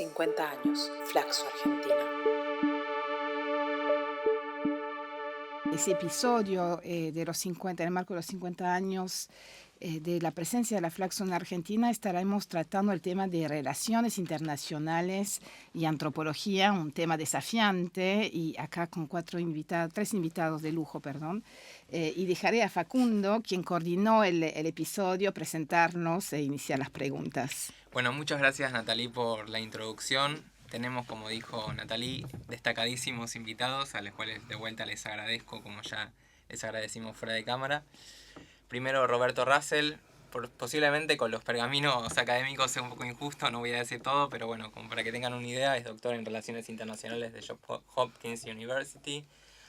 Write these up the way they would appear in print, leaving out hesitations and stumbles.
50 años, Flaxo, Argentina. Ese episodio de los 50, en el marco de los 50 años de la presencia de la Flaxo en Argentina, estaremos tratando el tema de relaciones internacionales y antropología, un tema desafiante, y acá con tres invitados de lujo, y dejaré a Facundo, quien coordinó el episodio, presentarnos e iniciar las preguntas. Bueno, muchas gracias Natalie por la introducción. Tenemos, como dijo Natalie, destacadísimos invitados, a los cuales de vuelta les agradezco, como ya les agradecimos fuera de cámara. Primero Roberto Russell, posiblemente con los pergaminos académicos sea un poco injusto, no voy a decir todo, pero bueno, como para que tengan una idea, es doctor en Relaciones Internacionales de Johns Hopkins University,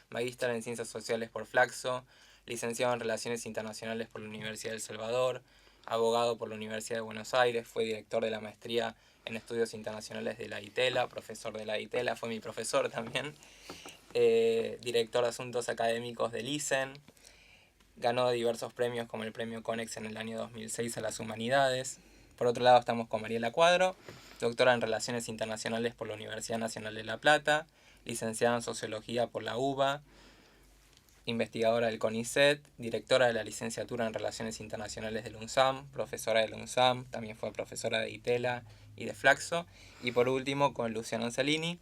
magíster en Ciencias Sociales por Flaxo, licenciado en Relaciones Internacionales por la Universidad de El Salvador, abogado por la Universidad de Buenos Aires, fue director de la maestría en Estudios Internacionales de la ITELA, profesor de la ITELA, fue mi profesor también, director de Asuntos Académicos del ISEN, ganó diversos premios como el Premio Conex en el año 2006 a las Humanidades. Por otro lado estamos con Mariela Cuadro, doctora en Relaciones Internacionales por la Universidad Nacional de La Plata, licenciada en Sociología por la UBA, investigadora del CONICET, directora de la licenciatura en Relaciones Internacionales del UNSAM, profesora del UNSAM, también fue profesora de ITELA y de Flaxo. Y por último con Luciano Angelini,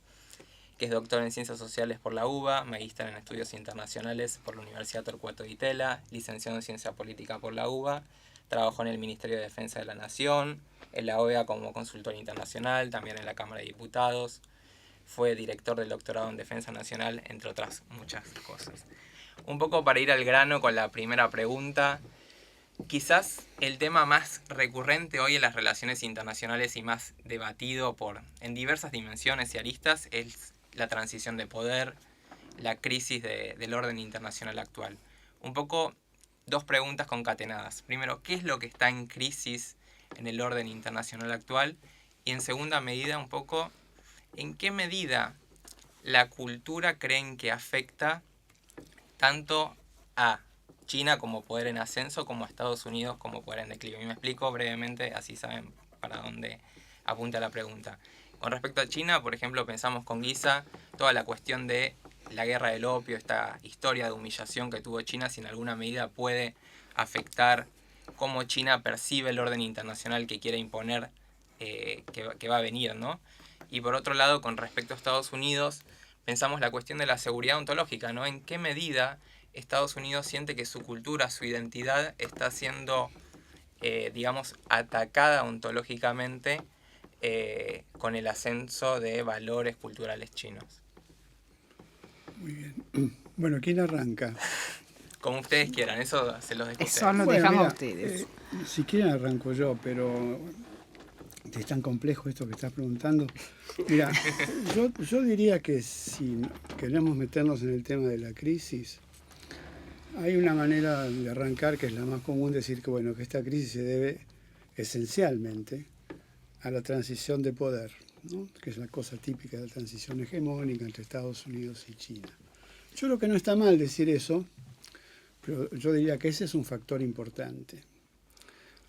que es doctor en Ciencias Sociales por la UBA, magíster en Estudios Internacionales por la Universidad Torcuato de Itela, licenciado en Ciencia Política por la UBA, trabajó en el Ministerio de Defensa de la Nación, en la OEA como consultor internacional, también en la Cámara de Diputados, fue director del doctorado en Defensa Nacional, entre otras muchas cosas. Un poco para ir al grano con la primera pregunta, quizás el tema más recurrente hoy en las relaciones internacionales y más debatido en diversas dimensiones y aristas es la transición de poder, la crisis del orden internacional actual. Un poco dos preguntas concatenadas. Primero, ¿qué es lo que está en crisis en el orden internacional actual? Y en segunda medida, un poco, ¿en qué medida la cultura creen que afecta tanto a China como poder en ascenso como a Estados Unidos como poder en declive? Y me explico brevemente, así saben para dónde apunta la pregunta. Con respecto a China, por ejemplo, pensamos con Guisa toda la cuestión de la guerra del opio, esta historia de humillación que tuvo China, si en alguna medida puede afectar cómo China percibe el orden internacional que quiere imponer, que va a venir, ¿no? Y por otro lado, con respecto a Estados Unidos, pensamos la cuestión de la seguridad ontológica, ¿no? ¿En qué medida Estados Unidos siente que su cultura, su identidad está siendo, digamos, atacada ontológicamente con el ascenso de valores culturales chinos? Muy bien. Bueno, ¿quién arranca? Como ustedes quieran, eso se los dejo a Eso ustedes. lo dejamos a ustedes. Si quieren arranco yo, pero es tan complejo esto que estás preguntando. Mira, yo diría que si queremos meternos en el tema de la crisis, hay una manera de arrancar que es la más común, decir que, bueno, que esta crisis se debe esencialmente a la transición de poder, ¿no? Que es la cosa típica de la transición hegemónica entre Estados Unidos y China. Yo creo que no está mal decir eso, pero yo diría que ese es un factor importante.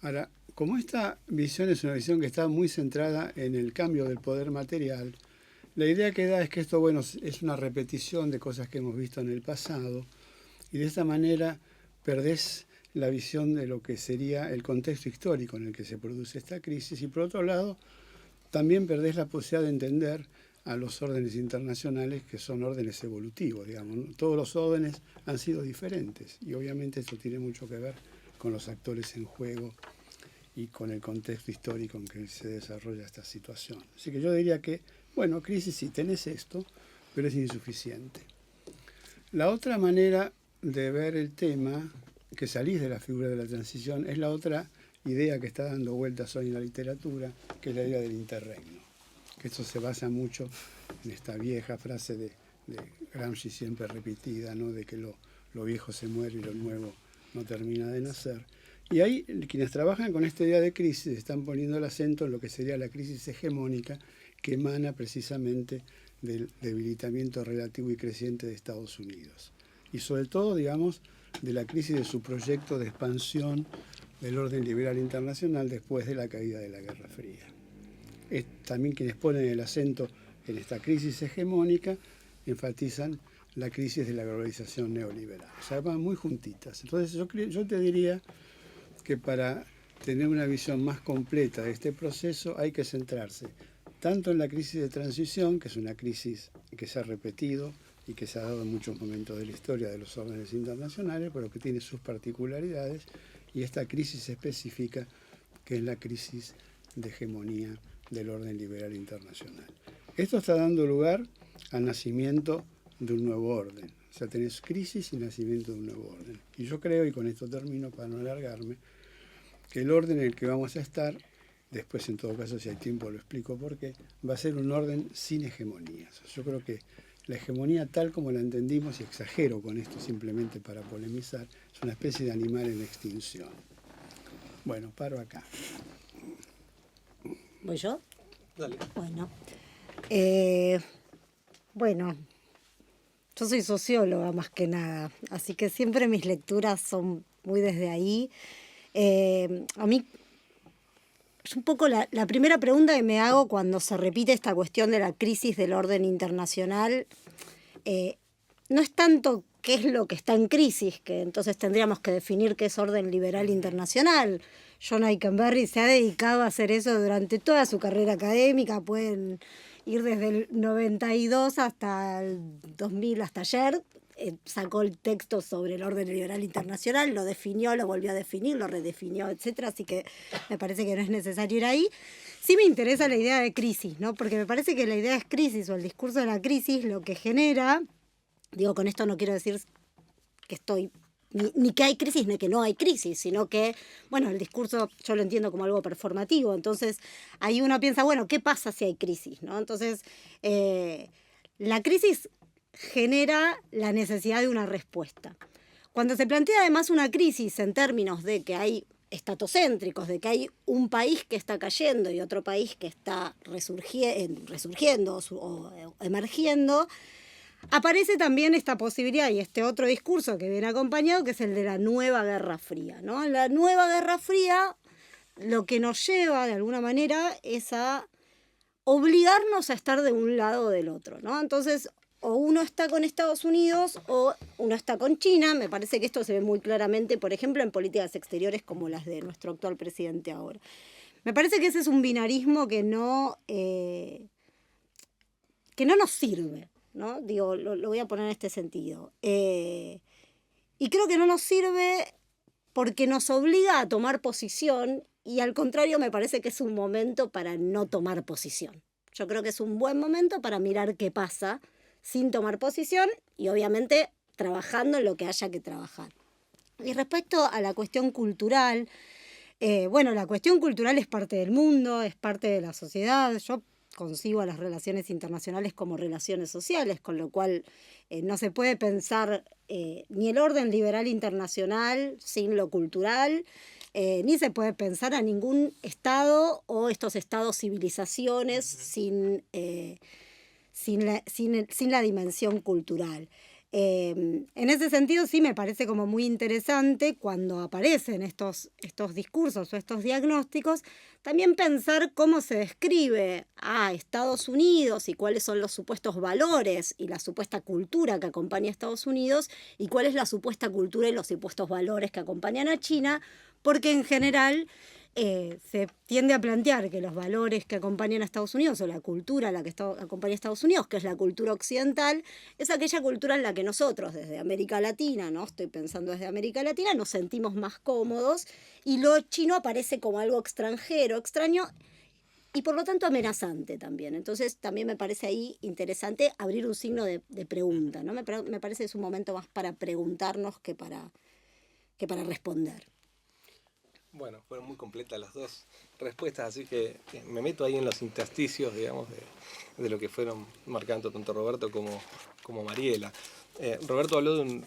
Ahora, como esta visión es una visión que está muy centrada en el cambio del poder material, la idea que da es que esto, bueno, es una repetición de cosas que hemos visto en el pasado, y de esta manera perdés la visión de lo que sería el contexto histórico en el que se produce esta crisis, y por otro lado, también perdés la posibilidad de entender a los órdenes internacionales, que son órdenes evolutivos, digamos. Todos los órdenes han sido diferentes, y obviamente esto tiene mucho que ver con los actores en juego y con el contexto histórico en que se desarrolla esta situación. Así que yo diría que, bueno, crisis sí, tenés esto, pero es insuficiente. La otra manera de ver el tema, que salís de la figura de la transición, es la otra idea que está dando vueltas hoy en la literatura, que es la idea del interregno. Que esto se basa mucho en esta vieja frase de Gramsci siempre repetida, ¿no? De que lo viejo se muere y lo nuevo no termina de nacer. Y ahí quienes trabajan con esta idea de crisis están poniendo el acento en lo que sería la crisis hegemónica, que emana precisamente del debilitamiento relativo y creciente de Estados Unidos. Y sobre todo, digamos, de la crisis de su proyecto de expansión del orden liberal internacional después de la caída de la Guerra Fría. también quienes ponen el acento en esta crisis hegemónica enfatizan la crisis de la globalización neoliberal. O sea, van muy juntitas. Entonces yo te diría que para tener una visión más completa de este proceso hay que centrarse tanto en la crisis de transición, que es una crisis que se ha repetido y que se ha dado en muchos momentos de la historia de los órdenes internacionales, pero que tiene sus particularidades, y esta crisis específica, que es la crisis de hegemonía del orden liberal internacional. Esto está dando lugar al nacimiento de un nuevo orden. O sea, tenés crisis y nacimiento de un nuevo orden. Y yo creo, y con esto termino para no alargarme, que el orden en el que vamos a estar, después en todo caso si hay tiempo lo explico por qué, va a ser un orden sin hegemonías. Yo creo que la hegemonía tal como la entendimos, y exagero con esto simplemente para polemizar, es una especie de animal en extinción. Bueno, paro acá. ¿Voy yo? Dale. Bueno, yo soy socióloga más que nada, así que siempre mis lecturas son muy desde ahí. A mí, es un poco la primera pregunta que me hago cuando se repite esta cuestión de la crisis del orden internacional, no es tanto qué es lo que está en crisis, que entonces tendríamos que definir qué es orden liberal internacional. John Aikenberry se ha dedicado a hacer eso durante toda su carrera académica, pueden ir desde el 92 hasta el 2000, hasta ayer, sacó el texto sobre el orden liberal internacional, lo definió, lo volvió a definir, lo redefinió, etcétera, así que me parece que no es necesario ir ahí. Sí me interesa la idea de crisis, ¿no? Porque me parece que la idea de crisis o el discurso de la crisis lo que genera, digo, con esto no quiero decir que estoy ni que hay crisis ni que no hay crisis, sino que, bueno, el discurso yo lo entiendo como algo performativo, entonces ahí uno piensa, bueno, ¿qué pasa si hay crisis, ¿no? Entonces, la crisis genera la necesidad de una respuesta. Cuando se plantea además una crisis en términos de que hay estatocéntricos, de que hay un país que está cayendo y otro país que está resurgiendo o emergiendo, aparece también esta posibilidad y este otro discurso que viene acompañado, que es el de la nueva Guerra Fría, ¿no? La nueva Guerra Fría lo que nos lleva de alguna manera es a obligarnos a estar de un lado o del otro, ¿no? Entonces, o uno está con Estados Unidos o uno está con China. Me parece que esto se ve muy claramente, por ejemplo, en políticas exteriores como las de nuestro actual presidente ahora. Me parece que ese es un binarismo que no nos sirve, ¿no? Digo, lo voy a poner en este sentido. Y creo que no nos sirve porque nos obliga a tomar posición y al contrario me parece que es un momento para no tomar posición. Yo creo que es un buen momento para mirar qué pasa sin tomar posición y obviamente trabajando en lo que haya que trabajar. Y respecto a la cuestión cultural, bueno, la cuestión cultural es parte del mundo, es parte de la sociedad. Yo concibo a las relaciones internacionales como relaciones sociales, con lo cual no se puede pensar ni el orden liberal internacional sin lo cultural, ni se puede pensar a ningún Estado o estos Estados civilizaciones sin la dimensión cultural. En ese sentido sí me parece como muy interesante cuando aparecen estos discursos o estos diagnósticos, también pensar cómo se describe a Estados Unidos y cuáles son los supuestos valores y la supuesta cultura que acompaña a Estados Unidos y cuál es la supuesta cultura y los supuestos valores que acompañan a China, porque en general se tiende a plantear que los valores que acompañan a Estados Unidos o la cultura a la que acompaña a Estados Unidos, que es la cultura occidental, es aquella cultura en la que nosotros desde América Latina, ¿no? Estoy pensando desde América Latina, nos sentimos más cómodos y lo chino aparece como algo extranjero, extraño y por lo tanto amenazante también. Entonces también me parece ahí interesante abrir un signo de pregunta, ¿no? Me parece que es un momento más para preguntarnos que para responder. Bueno, fueron muy completas las dos respuestas, así que me meto ahí en los intersticios, digamos, de lo que fueron marcando tanto Roberto como Mariela. Roberto habló de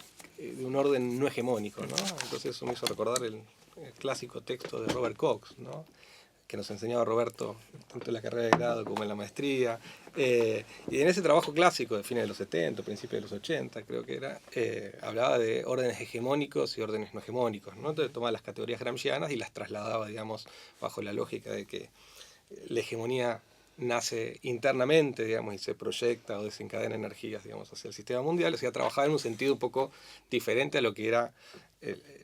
un orden no hegemónico, ¿no? Entonces eso me hizo recordar el clásico texto de Robert Cox, ¿no? Que nos enseñaba Roberto tanto en la carrera de grado como en la maestría. Y en ese trabajo clásico de fines de los 70, principios de los 80, creo que era, hablaba de órdenes hegemónicos y órdenes no hegemónicos, ¿no? Entonces tomaba las categorías gramscianas y las trasladaba, digamos, bajo la lógica de que la hegemonía nace internamente, digamos, y se proyecta o desencadena energías, digamos, hacia el sistema mundial, o sea, trabajaba en un sentido un poco diferente a lo que era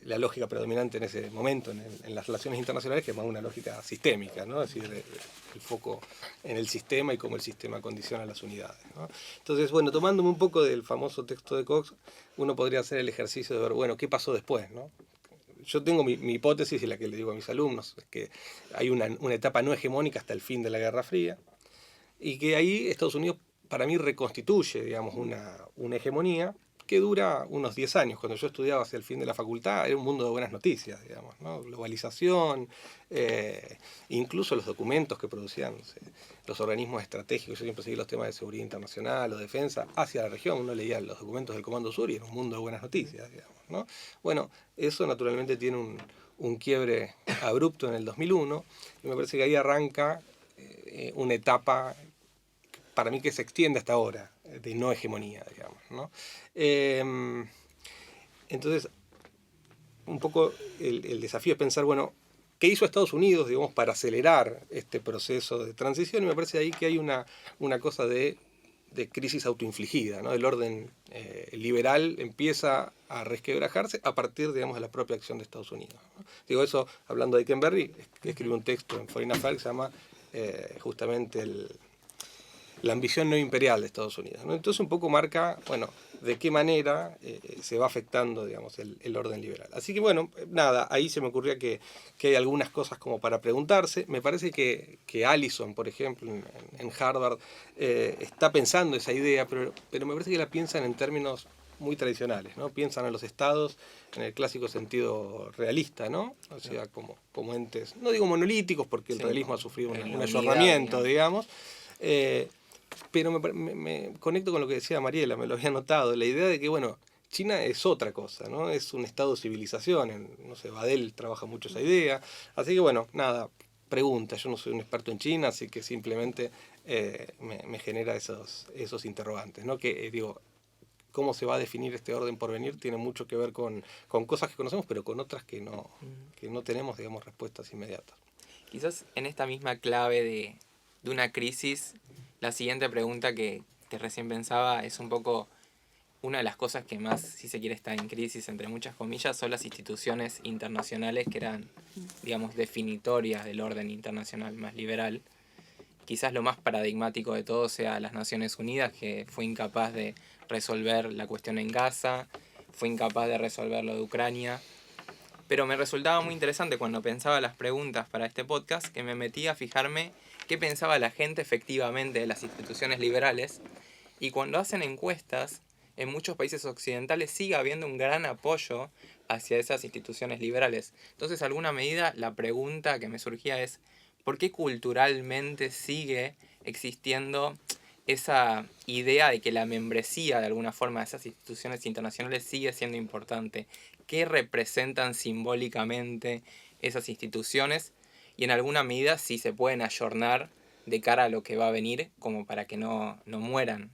la lógica predominante en ese momento en las relaciones internacionales, que es más una lógica sistémica, ¿no? Es decir, el foco en el sistema y cómo el sistema condiciona las unidades, ¿no? Entonces, bueno, tomándome un poco del famoso texto de Cox, uno podría hacer el ejercicio de ver, bueno, ¿qué pasó después, ¿no? Yo tengo mi hipótesis, y la que le digo a mis alumnos, es que hay una etapa no hegemónica hasta el fin de la Guerra Fría, y que ahí Estados Unidos para mí reconstituye, digamos, una hegemonía que dura unos 10 años. Cuando yo estudiaba hacia el fin de la facultad era un mundo de buenas noticias, digamos, ¿no? Globalización, incluso los documentos que producían, no sé, los organismos estratégicos. Yo siempre seguí los temas de seguridad internacional o defensa hacia la región. Uno leía los documentos del Comando Sur y era un mundo de buenas noticias, digamos, ¿no? Bueno, eso naturalmente tiene un quiebre abrupto en el 2001 y me parece que ahí arranca una etapa para mí que se extiende hasta ahora, de no hegemonía, digamos, ¿no? Entonces, un poco el desafío es pensar, bueno, ¿qué hizo Estados Unidos, digamos, para acelerar este proceso de transición? Y me parece ahí que hay una cosa de crisis autoinfligida, ¿no? El orden liberal empieza a resquebrajarse a partir, digamos, de la propia acción de Estados Unidos, ¿no? Digo eso hablando de Eikenberry, que escribió un texto en Foreign Affairs que se llama justamente la ambición no imperial de Estados Unidos, ¿no? Entonces un poco marca, bueno, de qué manera se va afectando, digamos, el orden liberal. Así que bueno, nada, ahí se me ocurría que hay algunas cosas como para preguntarse. Me parece que Allison, por ejemplo, en Harvard, está pensando esa idea, pero me parece que la piensan en términos muy tradicionales, ¿no? Piensan en los estados en el clásico sentido realista, ¿no? O sea, como entes, no digo monolíticos, porque el realismo ha sufrido un ayornamiento, digamos. Pero me conecto con lo que decía Mariela, me lo había notado, la idea de que, bueno, China es otra cosa, ¿no? Es un estado de civilización, no sé, Badel trabaja mucho esa idea, así que bueno, nada, pregunta, yo no soy un experto en China, así que simplemente me genera esos interrogantes, ¿no? Que digo, cómo se va a definir este orden por venir tiene mucho que ver con cosas que conocemos, pero con otras que no tenemos, digamos, respuestas inmediatas. Quizás en esta misma clave de una crisis, la siguiente pregunta que recién pensaba es un poco una de las cosas que más, si se quiere, está en crisis, entre muchas comillas, son las instituciones internacionales que eran, digamos, definitorias del orden internacional más liberal. Quizás lo más paradigmático de todo sea las Naciones Unidas, que fue incapaz de resolver la cuestión en Gaza, fue incapaz de resolver lo de Ucrania. Pero me resultaba muy interesante cuando pensaba las preguntas para este podcast, que me metí a fijarme qué pensaba la gente efectivamente de las instituciones liberales. Y cuando hacen encuestas, en muchos países occidentales sigue habiendo un gran apoyo hacia esas instituciones liberales. Entonces, de alguna medida, la pregunta que me surgía es, ¿por qué culturalmente sigue existiendo esa idea de que la membresía, de alguna forma, de esas instituciones internacionales sigue siendo importante? ¿Qué representan simbólicamente esas instituciones? Y en alguna medida si se pueden ayornar de cara a lo que va a venir, como para que no mueran.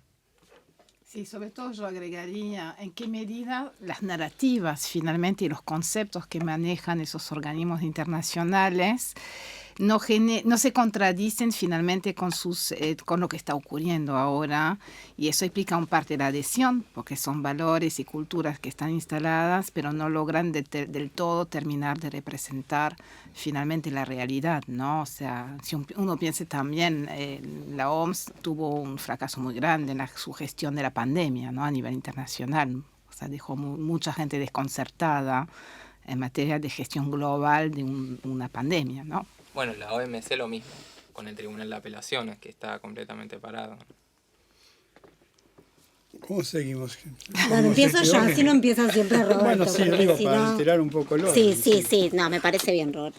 Sí, sobre todo yo agregaría en qué medida las narrativas finalmente y los conceptos que manejan esos organismos internacionales no se contradicen finalmente con lo que está ocurriendo ahora, y eso implica un parte de la adhesión, porque son valores y culturas que están instaladas, pero no logran del todo terminar de representar finalmente la realidad, ¿no? O sea, si uno piensa también, la OMS tuvo un fracaso muy grande en su gestión de la pandemia, ¿no? A nivel internacional, o sea, dejó mucha gente desconcertada en materia de gestión global de una pandemia, ¿no? Bueno, la OMC lo mismo, con el Tribunal de Apelaciones, que está completamente parado. ¿Cómo seguimos? Bueno, empiezo yo, así no empieza siempre Roberto. Bueno, sí, digo, si para alterar un poco el orden. Sí, no, me parece bien, Roberto.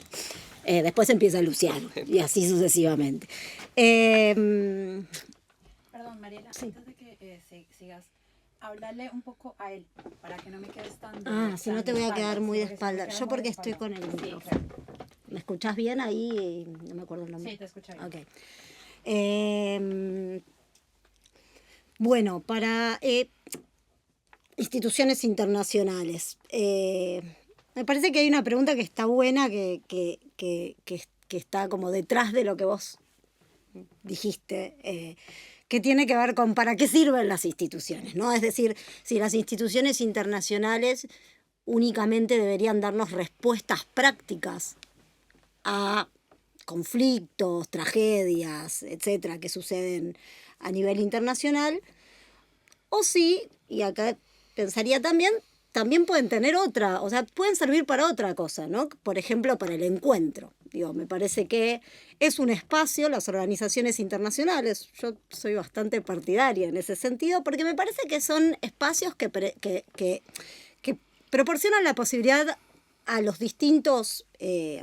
Después empieza Luciano, y así sucesivamente. Perdón, Mariela, Sí. antes de que sigas, hablarle un poco a él, para que no me quedes tan... Si no te voy a quedar muy de espalda. Yo porque estoy con el micrófono. ¿Me escuchás bien ahí? No me acuerdo el nombre. Sí, te escucho bien. Ok. Bueno, para instituciones internacionales. Me parece que hay una pregunta que está buena, que está como detrás de lo que vos dijiste, que tiene que ver con para qué sirven las instituciones, ¿no? Es decir, si las instituciones internacionales únicamente deberían darnos respuestas prácticas a conflictos, tragedias, etcétera, que suceden a nivel internacional, o sí, y acá pensaría también pueden tener otra, o sea, pueden servir para otra cosa, ¿no? Por ejemplo, para el encuentro. Digo, me parece que es un espacio, las organizaciones internacionales, yo soy bastante partidaria en ese sentido, porque me parece que son espacios que proporcionan la posibilidad a los distintos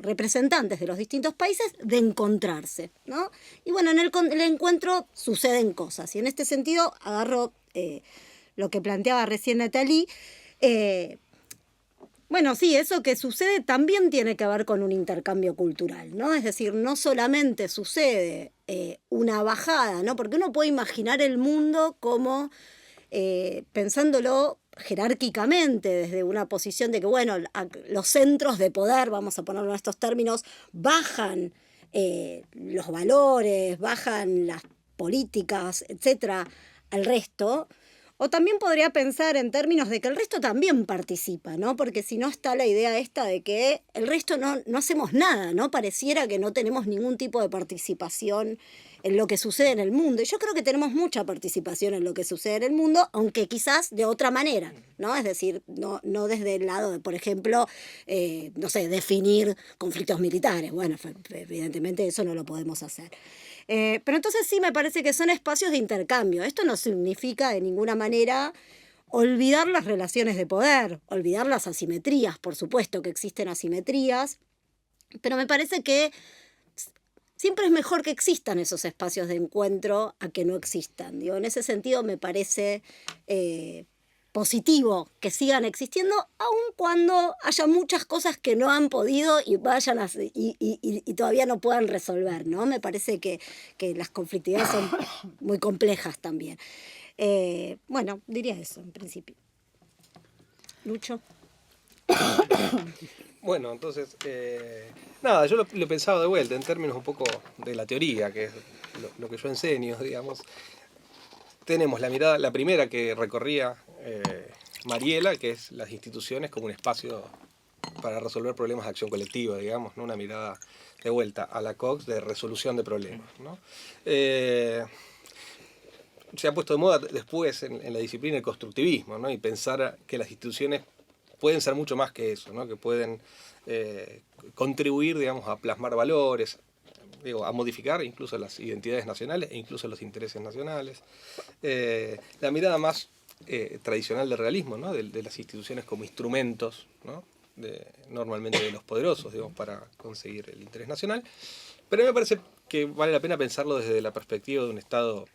representantes de los distintos países de encontrarse, ¿no? Y bueno, en el encuentro suceden cosas, y en este sentido agarro lo que planteaba recién Nathalie. Bueno, sí, eso que sucede también tiene que ver con un intercambio cultural, ¿no? Es decir, no solamente sucede una bajada, ¿no? Porque uno puede imaginar el mundo como pensándolo jerárquicamente, desde una posición de que, bueno, los centros de poder, vamos a ponerlo en estos términos, bajan los valores, bajan las políticas, etcétera, al resto. O también podría pensar en términos de que el resto también participa, ¿no? Porque si no está la idea esta de que el resto no hacemos nada, ¿no? Pareciera que no tenemos ningún tipo de participación en lo que sucede en el mundo. Y yo creo que tenemos mucha participación en lo que sucede en el mundo, aunque quizás de otra manera, ¿no? Es decir, no desde el lado de, por ejemplo, no sé, definir conflictos militares. Bueno, evidentemente eso no lo podemos hacer. Pero entonces sí me parece que son espacios de intercambio. Esto no significa de ninguna manera olvidar las relaciones de poder, olvidar las asimetrías, por supuesto que existen asimetrías, pero me parece que siempre es mejor que existan esos espacios de encuentro a que no existan. Digo, en ese sentido me parece positivo que sigan existiendo, aun cuando haya muchas cosas que no han podido y vayan y todavía no puedan resolver, ¿no? Me parece que las conflictividades son muy complejas también. Bueno, diría eso en principio. Lucho. Bueno, entonces, nada, yo lo pensaba de vuelta en términos un poco de la teoría, que es lo que yo enseño, digamos. Tenemos la mirada, la primera que recorría Mariela, que es las instituciones como un espacio para resolver problemas de acción colectiva, digamos, ¿no? Una mirada de vuelta a la Cox de resolución de problemas, ¿no? Se ha puesto de moda después en la disciplina el constructivismo, ¿no? Y pensar que las instituciones pueden ser mucho más que eso, ¿no? Que pueden contribuir, digamos, a plasmar valores, a modificar incluso las identidades nacionales e incluso los intereses nacionales. La mirada más tradicional del realismo, ¿no? de las instituciones como instrumentos, ¿no? Normalmente de los poderosos, digamos, para conseguir el interés nacional. Pero a mí me parece que vale la pena pensarlo desde la perspectiva de un Estado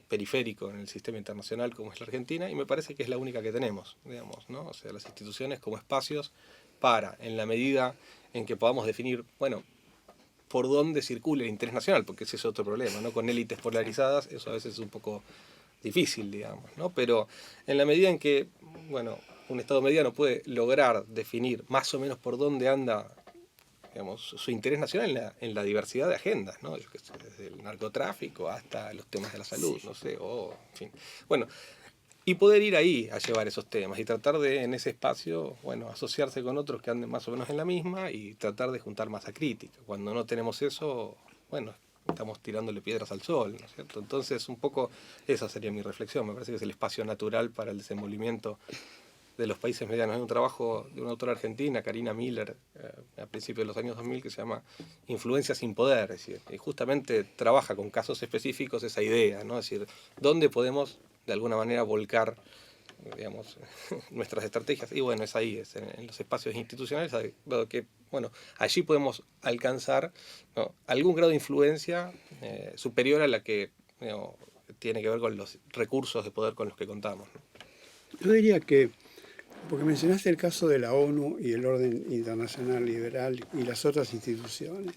periférico en el sistema internacional como es la Argentina, y me parece que es la única que tenemos, digamos, ¿no? O sea, las instituciones como espacios para, en la medida en que podamos definir, bueno, por dónde circula el interés nacional, porque ese es otro problema, ¿no? Con élites polarizadas, eso a veces es un poco difícil, digamos, ¿no? Pero en la medida en que, bueno, un Estado mediano puede lograr definir más o menos por dónde anda, digamos, su interés nacional en la diversidad de agendas, ¿no? Yo qué sé, desde el narcotráfico hasta los temas de la salud, sí, no sé, en fin. Bueno, y poder ir ahí a llevar esos temas y tratar de, en ese espacio, bueno, asociarse con otros que anden más o menos en la misma y tratar de juntar masa crítica. Cuando no tenemos eso, bueno, estamos tirándole piedras al sol, ¿no es cierto? Entonces, un poco esa sería mi reflexión. Me parece que es el espacio natural para el desenvolvimiento de los países medianos. Hay un trabajo de una autora argentina, Karina Miller, a principios de los años 2000, que se llama Influencia sin poder, es decir, y justamente trabaja con casos específicos esa idea, ¿no? Es decir, ¿dónde podemos de alguna manera volcar, digamos, nuestras estrategias? Y bueno, es ahí, es en los espacios institucionales, dado que, bueno, allí podemos alcanzar, ¿no? algún grado de influencia superior a la que, ¿no? tiene que ver con los recursos de poder con los que contamos, ¿no? Yo diría que, porque mencionaste el caso de la ONU y el orden internacional liberal y las otras instituciones,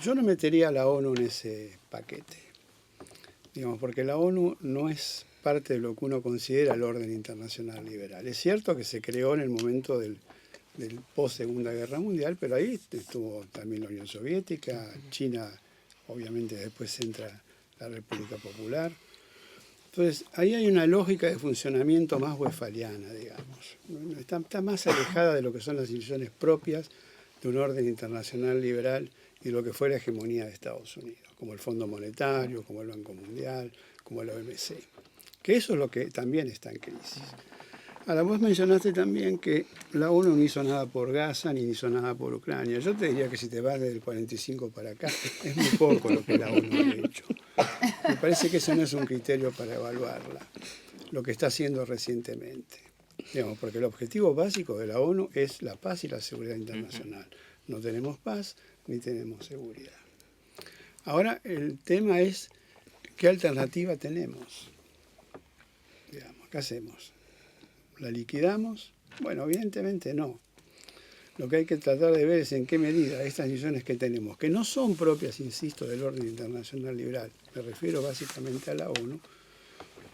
yo no metería a la ONU en ese paquete, digamos, porque la ONU no es parte de lo que uno considera el orden internacional liberal. Es cierto que se creó en el momento del post-Segunda Guerra Mundial, pero ahí estuvo también la Unión Soviética, China obviamente después entra la República Popular. Entonces, ahí hay una lógica de funcionamiento más westfaliana, digamos. Está más alejada de lo que son las instituciones propias de un orden internacional liberal y de lo que fue la hegemonía de Estados Unidos, como el Fondo Monetario, como el Banco Mundial, como la OMC. Que eso es lo que también está en crisis. Ahora, vos mencionaste también que la ONU no hizo nada por Gaza ni hizo nada por Ucrania. Yo te diría que si te vas desde el 45 para acá, es muy poco lo que la ONU ha hecho. Me parece que ese no es un criterio para evaluarla, lo que está haciendo recientemente. Digamos, porque el objetivo básico de la ONU es la paz y la seguridad internacional. No tenemos paz ni tenemos seguridad. Ahora, el tema es qué alternativa tenemos. Digamos, ¿qué hacemos? ¿La liquidamos? Bueno, evidentemente no. Lo que hay que tratar de ver es en qué medida estas decisiones que tenemos, que no son propias, insisto, del orden internacional liberal, me refiero básicamente a la ONU,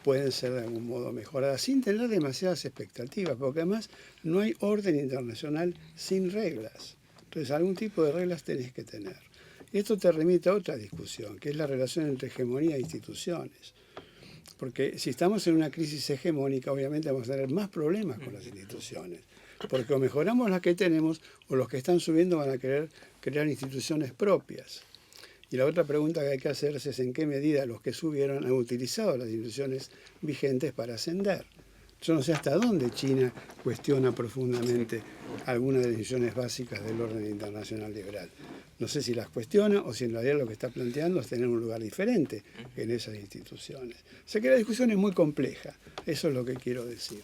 pueden ser de algún modo mejoradas sin tener demasiadas expectativas, porque además no hay orden internacional sin reglas. Entonces algún tipo de reglas tenés que tener. Y esto te remite a otra discusión, que es la relación entre hegemonía e instituciones. Porque si estamos en una crisis hegemónica, obviamente vamos a tener más problemas con las instituciones. Porque o mejoramos las que tenemos, o los que están subiendo van a querer crear instituciones propias. Y la otra pregunta que hay que hacerse es en qué medida los que subieron han utilizado las instituciones vigentes para ascender. Yo no sé hasta dónde China cuestiona profundamente algunas de las decisiones básicas del orden internacional liberal. No sé si las cuestiona o si en realidad lo que está planteando es tener un lugar diferente en esas instituciones. O sea que la discusión es muy compleja, eso es lo que quiero decir.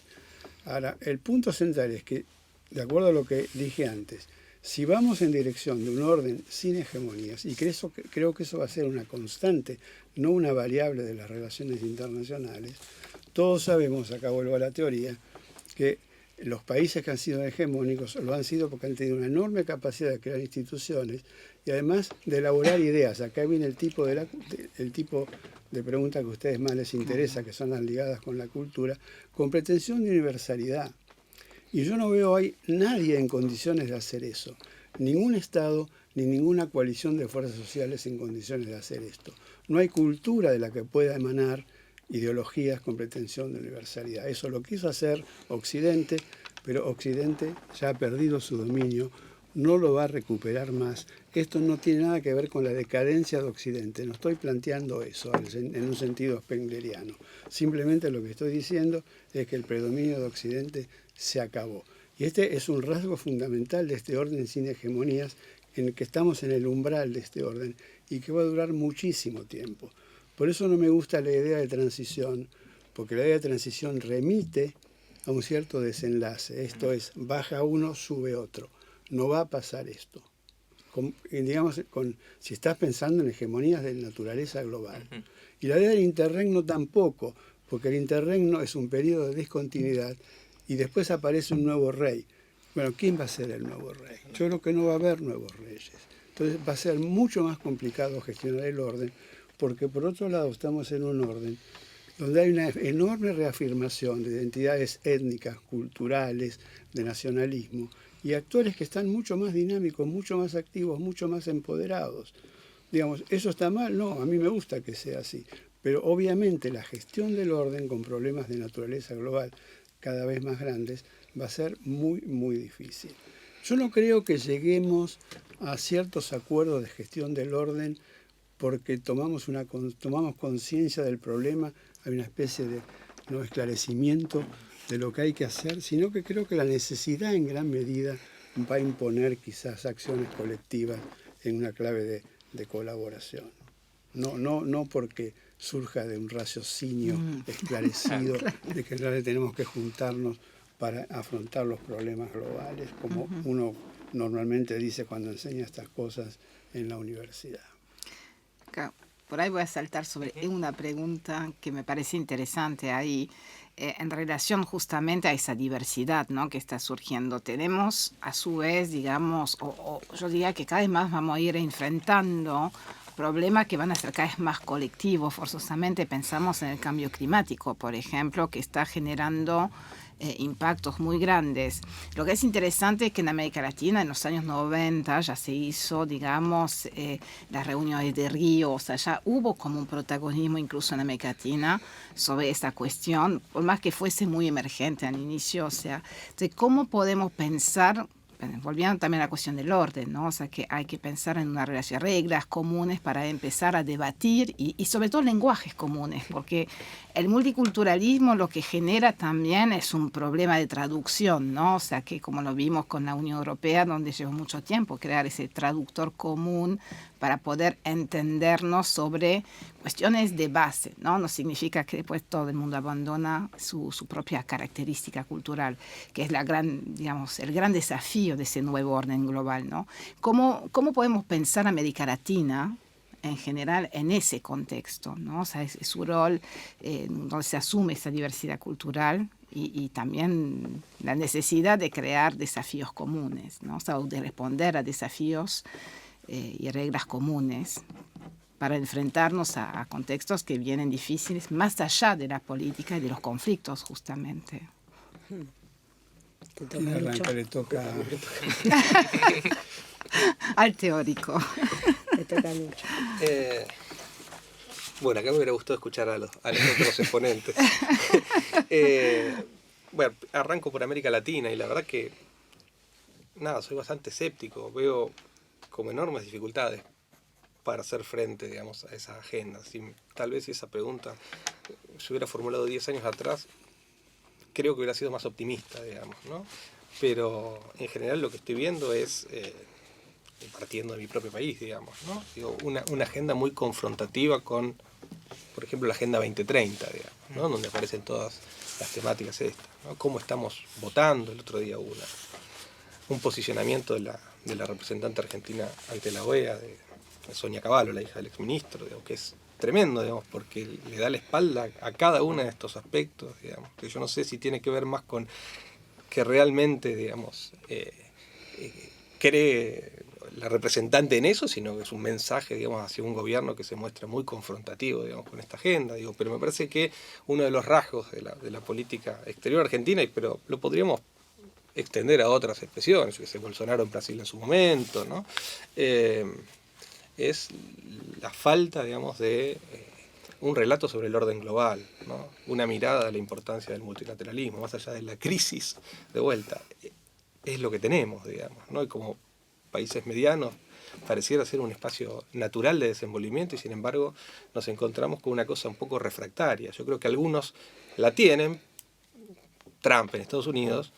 Ahora, el punto central es que, de acuerdo a lo que dije antes, si vamos en dirección de un orden sin hegemonías, y creo que eso va a ser una constante, no una variable de las relaciones internacionales, todos sabemos, acá vuelvo a la teoría, que los países que han sido hegemónicos lo han sido porque han tenido una enorme capacidad de crear instituciones y además de elaborar ideas. Acá viene el tipo de pregunta que a ustedes más les interesa, que son las ligadas con la cultura, con pretensión de universalidad. Y yo no veo hoy nadie en condiciones de hacer eso. Ningún Estado ni ninguna coalición de fuerzas sociales en condiciones de hacer esto. No hay cultura de la que pueda emanar ideologías con pretensión de universalidad. Eso lo quiso hacer Occidente, pero Occidente ya ha perdido su dominio, no lo va a recuperar más. Esto no tiene nada que ver con la decadencia de Occidente, no estoy planteando eso en un sentido spengleriano. Simplemente lo que estoy diciendo es que el predominio de Occidente se acabó. Y este es un rasgo fundamental de este orden sin hegemonías, en el que estamos en el umbral de este orden y que va a durar muchísimo tiempo. Por eso no me gusta la idea de transición, porque la idea de transición remite a un cierto desenlace. Esto es, baja uno, sube otro. No va a pasar esto. Si estás pensando en hegemonías de naturaleza global. Y la idea del interregno tampoco, porque el interregno es un periodo de discontinuidad y después aparece un nuevo rey. Bueno, ¿quién va a ser el nuevo rey? Yo creo que no va a haber nuevos reyes. Entonces va a ser mucho más complicado gestionar el orden, porque por otro lado estamos en un orden donde hay una enorme reafirmación de identidades étnicas, culturales, de nacionalismo, y actores que están mucho más dinámicos, mucho más activos, mucho más empoderados. Digamos, ¿eso está mal? No, a mí me gusta que sea así, pero obviamente la gestión del orden con problemas de naturaleza global cada vez más grandes va a ser muy, muy difícil. Yo no creo que lleguemos a ciertos acuerdos de gestión del orden porque tomamos conciencia del problema, hay una especie de esclarecimiento de lo que hay que hacer, sino que creo que la necesidad en gran medida va a imponer quizás acciones colectivas en una clave de colaboración. No porque surja de un raciocinio esclarecido de que en realidad tenemos que juntarnos para afrontar los problemas globales, como uno normalmente dice cuando enseña estas cosas en la universidad. Por ahí voy a saltar sobre una pregunta que me parece interesante ahí, en relación justamente a esa diversidad, ¿no?, que está surgiendo. Tenemos, a su vez, digamos, o yo diría que cada vez más vamos a ir enfrentando problemas que van a ser cada vez más colectivos, forzosamente pensamos en el cambio climático, por ejemplo, que está generando impactos muy grandes. Lo que es interesante es que en América Latina en los años 90 ya se hizo, digamos, las reuniones de Río, o sea, ya hubo como un protagonismo incluso en América Latina sobre esta cuestión, por más que fuese muy emergente al inicio, o sea, de cómo podemos pensar, volviendo también a la cuestión del orden, ¿no? O sea, que hay que pensar en una relación, reglas comunes para empezar a debatir y sobre todo lenguajes comunes, porque el multiculturalismo lo que genera también es un problema de traducción, ¿no? O sea, que como lo vimos con la Unión Europea, donde llevó mucho tiempo crear ese traductor común para poder entendernos sobre cuestiones de base, ¿no? No significa que después todo el mundo abandona su propia característica cultural, que es digamos, el gran desafío de ese nuevo orden global, ¿no? ¿Cómo podemos pensar América Latina en general en ese contexto, ¿no? O sea, es su rol donde se asume esa diversidad cultural y también la necesidad de crear desafíos comunes, ¿no? O sea, de responder a desafíos y reglas comunes para enfrentarnos a contextos que vienen difíciles más allá de la política y de los conflictos, justamente. ¿Quién arranca? Le toca al teórico. Le toca mucho. Bueno, acá me hubiera gustado escuchar a los otros exponentes. Bueno, arranco por América Latina y la verdad que, nada, soy bastante escéptico. Veo como enormes dificultades para hacer frente, digamos, a esa agenda. Tal vez si esa pregunta se hubiera formulado 10 años atrás, creo que hubiera sido más optimista, digamos, ¿no? Pero en general lo que estoy viendo es, partiendo de mi propio país, digamos, ¿no? Digo, una agenda muy confrontativa con, por ejemplo, la Agenda 2030, digamos, ¿no? Donde aparecen todas las temáticas estas, ¿no? Cómo estamos votando. El otro día hubo un posicionamiento de la representante argentina ante la OEA, de Sonia Cavallo, la hija del exministro, digamos, que es tremendo, digamos, porque le da la espalda a cada uno de estos aspectos, digamos, que yo no sé si tiene que ver más con que realmente, digamos, cree la representante en eso, sino que es un mensaje, digamos, hacia un gobierno que se muestra muy confrontativo, digamos, con esta agenda, digo, pero me parece que uno de los rasgos de la política exterior argentina, pero lo podríamos extender a otras expresiones, que se Bolsonaro en Brasil en su momento, ¿no? Es la falta, digamos, de un relato sobre el orden global, ¿no? Una mirada a la importancia del multilateralismo, más allá de la crisis de vuelta. Es lo que tenemos, digamos, ¿no? Y como países medianos pareciera ser un espacio natural de desenvolvimiento y sin embargo nos encontramos con una cosa un poco refractaria. Yo creo que algunos la tienen, Trump en Estados Unidos,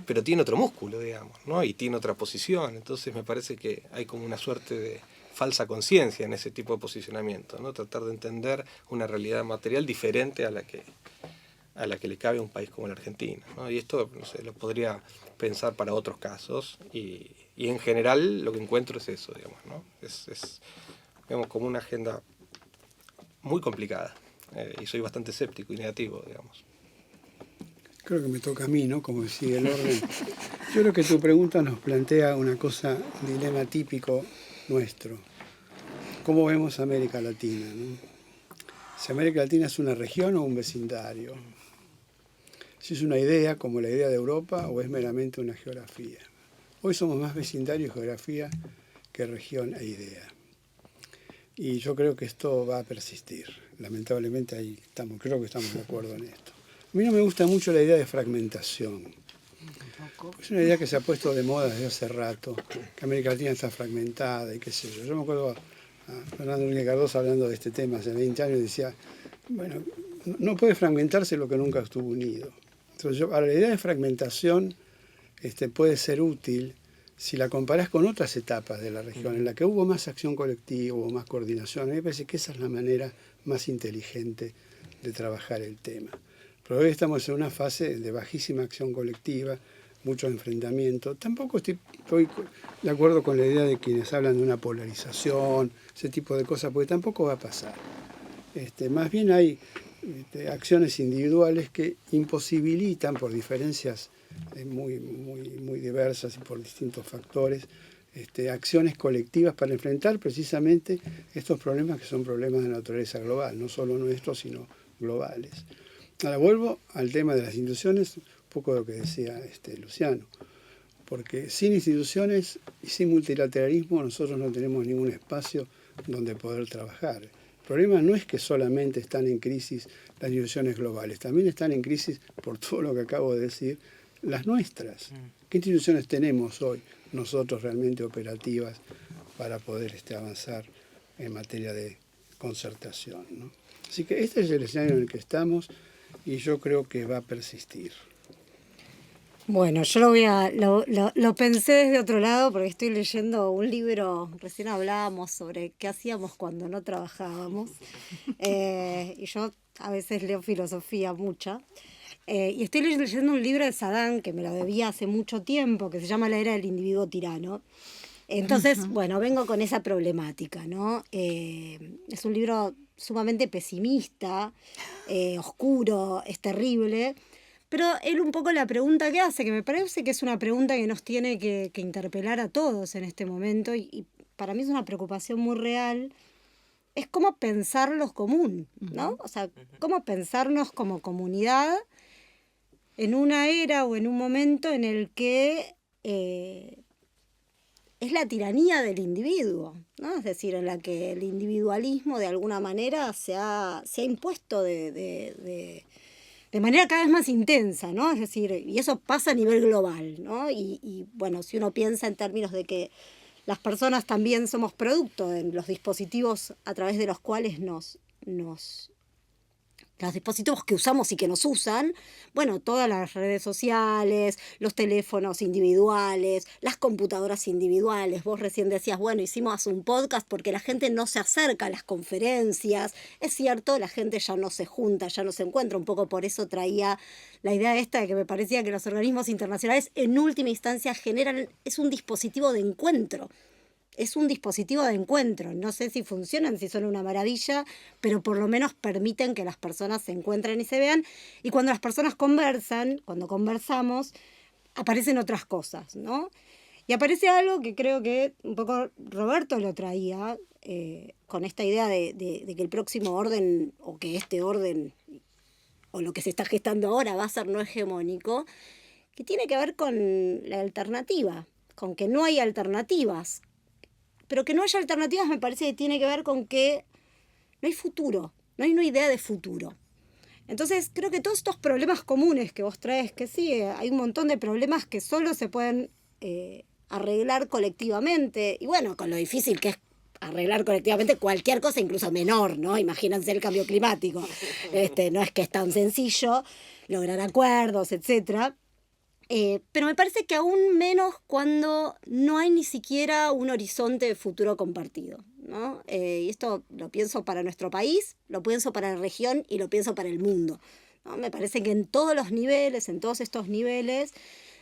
pero tiene otro músculo, digamos, ¿no? Y tiene otra posición. Entonces me parece que hay como una suerte de falsa conciencia en ese tipo de posicionamiento, ¿no? Tratar de entender una realidad material diferente a la que le cabe a un país como la Argentina, ¿no? Y esto, no sé, lo podría pensar para otros casos y en general lo que encuentro es eso, digamos, ¿no? Es digamos, como una agenda muy complicada y soy bastante escéptico y negativo, digamos. Creo que me toca a mí, ¿no? Como sigue el orden. Yo creo que tu pregunta nos plantea una cosa, un dilema típico nuestro. ¿Cómo vemos América Latina, ¿no? Si América Latina es una región o un vecindario. Si es una idea, como la idea de Europa, o es meramente una geografía. Hoy somos más vecindario y geografía que región e idea. Y yo creo que esto va a persistir. Lamentablemente ahí estamos, creo que estamos de acuerdo en esto. A mí no me gusta mucho la idea de fragmentación. Es una idea que se ha puesto de moda desde hace rato, que América Latina está fragmentada y qué sé yo. Yo me acuerdo a Fernando Núñez Cardoso hablando de este tema hace 20 años y decía, bueno, no puede fragmentarse lo que nunca estuvo unido. Entonces ahora la idea de fragmentación puede ser útil si la comparás con otras etapas de la región, en la que hubo más acción colectiva, hubo más coordinación. A mí me parece que esa es la manera más inteligente de trabajar el tema. Pero hoy estamos en una fase de bajísima acción colectiva, mucho enfrentamiento. Tampoco estoy de acuerdo con la idea de quienes hablan de una polarización, ese tipo de cosas, porque tampoco va a pasar. Más bien hay acciones individuales que imposibilitan, por diferencias muy diversas y por distintos factores, acciones colectivas para enfrentar precisamente estos problemas que son problemas de naturaleza global, no solo nuestros, sino globales. Ahora vuelvo al tema de las instituciones, un poco de lo que decía Luciano, porque sin instituciones y sin multilateralismo nosotros no tenemos ningún espacio donde poder trabajar. El problema no es que solamente están en crisis las instituciones globales, también están en crisis, por todo lo que acabo de decir, las nuestras. ¿Qué instituciones tenemos hoy nosotros realmente operativas para poder avanzar en materia de concertación, ¿no? Así que este es el escenario en el que estamos y yo creo que va a persistir. Bueno, yo lo pensé desde otro lado porque estoy leyendo un libro, recién hablábamos sobre qué hacíamos cuando no trabajábamos, y yo a veces leo filosofía mucha, y estoy leyendo un libro de Saddam que me lo debía hace mucho tiempo, que se llama La era del individuo tirano. Entonces, bueno, vengo con esa problemática, ¿no? Es un libro sumamente pesimista, oscuro, es terrible. Pero él un poco la pregunta que hace, que me parece que es una pregunta que nos tiene que interpelar a todos en este momento, y para mí es una preocupación muy real, es cómo pensarlos común, ¿no? O sea, cómo pensarnos como comunidad en una era o en un momento en el que es la tiranía del individuo, ¿no? Es decir, en la que el individualismo de alguna manera se ha impuesto de manera cada vez más intensa, ¿no? Es decir, y eso pasa a nivel global, ¿no? Y bueno, si uno piensa en términos de que las personas también somos producto de los dispositivos a través de los cuales los dispositivos que usamos y que nos usan, bueno, todas las redes sociales, los teléfonos individuales, las computadoras individuales. Vos recién decías, bueno, hicimos un podcast porque la gente no se acerca a las conferencias. Es cierto, la gente ya no se junta, ya no se encuentra. Un poco por eso traía la idea esta de que me parecía que los organismos internacionales en última instancia es un dispositivo de encuentro. Es un dispositivo de encuentro. No sé si funcionan, si son una maravilla, pero por lo menos permiten que las personas se encuentren y se vean. Y cuando las personas conversan, cuando conversamos, aparecen otras cosas, ¿no? Y aparece algo que creo que un poco Roberto lo traía, con esta idea de que el próximo orden, o que este orden, o lo que se está gestando ahora, va a ser no hegemónico, que tiene que ver con la alternativa, con que no hay alternativas. Pero que no haya alternativas me parece que tiene que ver con que no hay futuro, no hay una idea de futuro. Entonces creo que todos estos problemas comunes que vos traes, que sí, hay un montón de problemas que solo se pueden arreglar colectivamente, y bueno, con lo difícil que es arreglar colectivamente cualquier cosa, incluso menor, ¿no? Imagínense el cambio climático. No es que es tan sencillo lograr acuerdos, etcétera. Pero me parece que aún menos cuando no hay ni siquiera un horizonte de futuro compartido, ¿no? Y esto lo pienso para nuestro país, lo pienso para la región y lo pienso para el mundo, ¿no? Me parece que en todos los niveles, en todos estos niveles,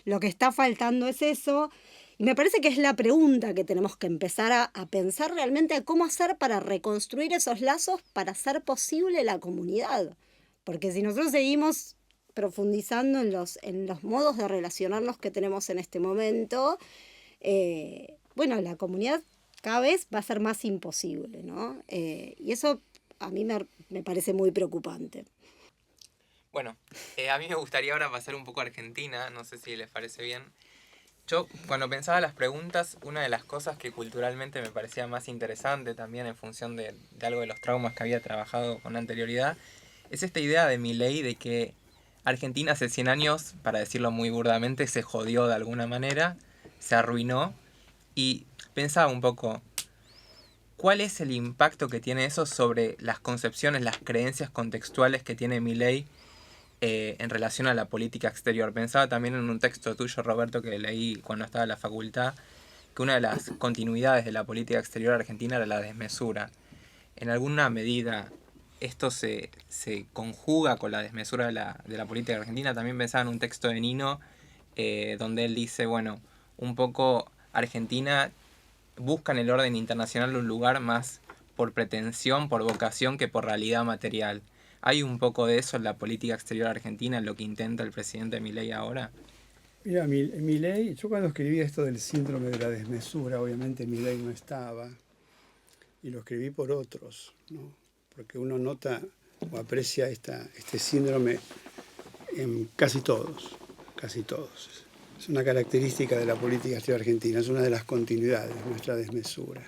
lo que está faltando es eso. Y me parece que es la pregunta que tenemos que empezar a pensar realmente a cómo hacer para reconstruir esos lazos para hacer posible la comunidad. Porque si nosotros seguimos profundizando en los modos de relacionarnos que tenemos en este momento, bueno, la comunidad cada vez va a ser más imposible, ¿no? Y eso a mí me parece muy preocupante. Bueno, a mí me gustaría ahora pasar un poco a Argentina, no sé si les parece bien. Yo, cuando pensaba las preguntas, una de las cosas que culturalmente me parecía más interesante también en función de algo de los traumas que había trabajado con anterioridad, es esta idea de Milei de que Argentina hace 100 años, para decirlo muy burdamente, se jodió de alguna manera, se arruinó, y pensaba un poco, ¿cuál es el impacto que tiene eso sobre las concepciones, las creencias contextuales que tiene Milei en relación a la política exterior? Pensaba también en un texto tuyo, Roberto, que leí cuando estaba en la facultad, que una de las continuidades de la política exterior argentina era la desmesura. En alguna medida esto se conjuga con la desmesura de la política argentina. También pensaba en un texto de Nino, donde él dice, bueno, un poco Argentina busca en el orden internacional un lugar más por pretensión, por vocación, que por realidad material. ¿Hay un poco de eso en la política exterior argentina, en lo que intenta el presidente Milei ahora? Mira, Milei, yo cuando escribí esto del síndrome de la desmesura, obviamente Milei no estaba, y lo escribí por otros, ¿no? Porque uno nota o aprecia este síndrome en casi todos, casi todos. Es una característica de la política exterior argentina, es una de las continuidades, nuestra desmesura.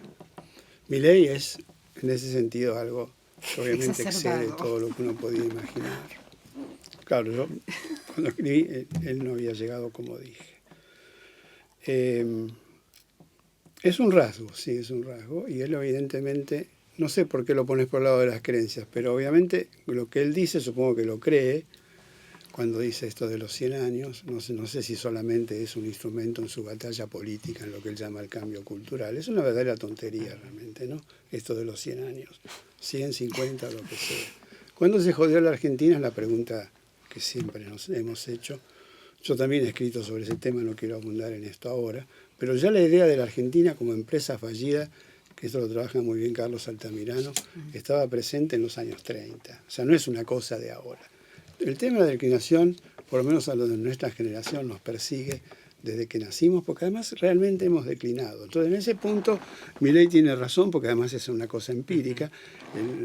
Milei es, en ese sentido, algo que obviamente excede todo lo que uno podía imaginar. Claro, yo cuando escribí, él no había llegado como dije. Es un rasgo, sí, es un rasgo, y él evidentemente, no sé por qué lo pones por el lado de las creencias, pero obviamente lo que él dice, supongo que lo cree, cuando dice esto de los 100 años, no sé si solamente es un instrumento en su batalla política, en lo que él llama el cambio cultural. Es una verdadera tontería realmente, ¿no? Esto de los 100 años, 100, 50, lo que sea. ¿Cuándo se jodió la Argentina? Es la pregunta que siempre nos hemos hecho. Yo también he escrito sobre ese tema, no quiero abundar en esto ahora, pero ya la idea de la Argentina como empresa fallida, que esto lo trabaja muy bien Carlos Altamirano, estaba presente en los años 30. O sea, no es una cosa de ahora. El tema de la declinación, por lo menos a los de nuestra generación, nos persigue desde que nacimos, porque además realmente hemos declinado. Entonces, en ese punto, Milei tiene razón, porque además es una cosa empírica.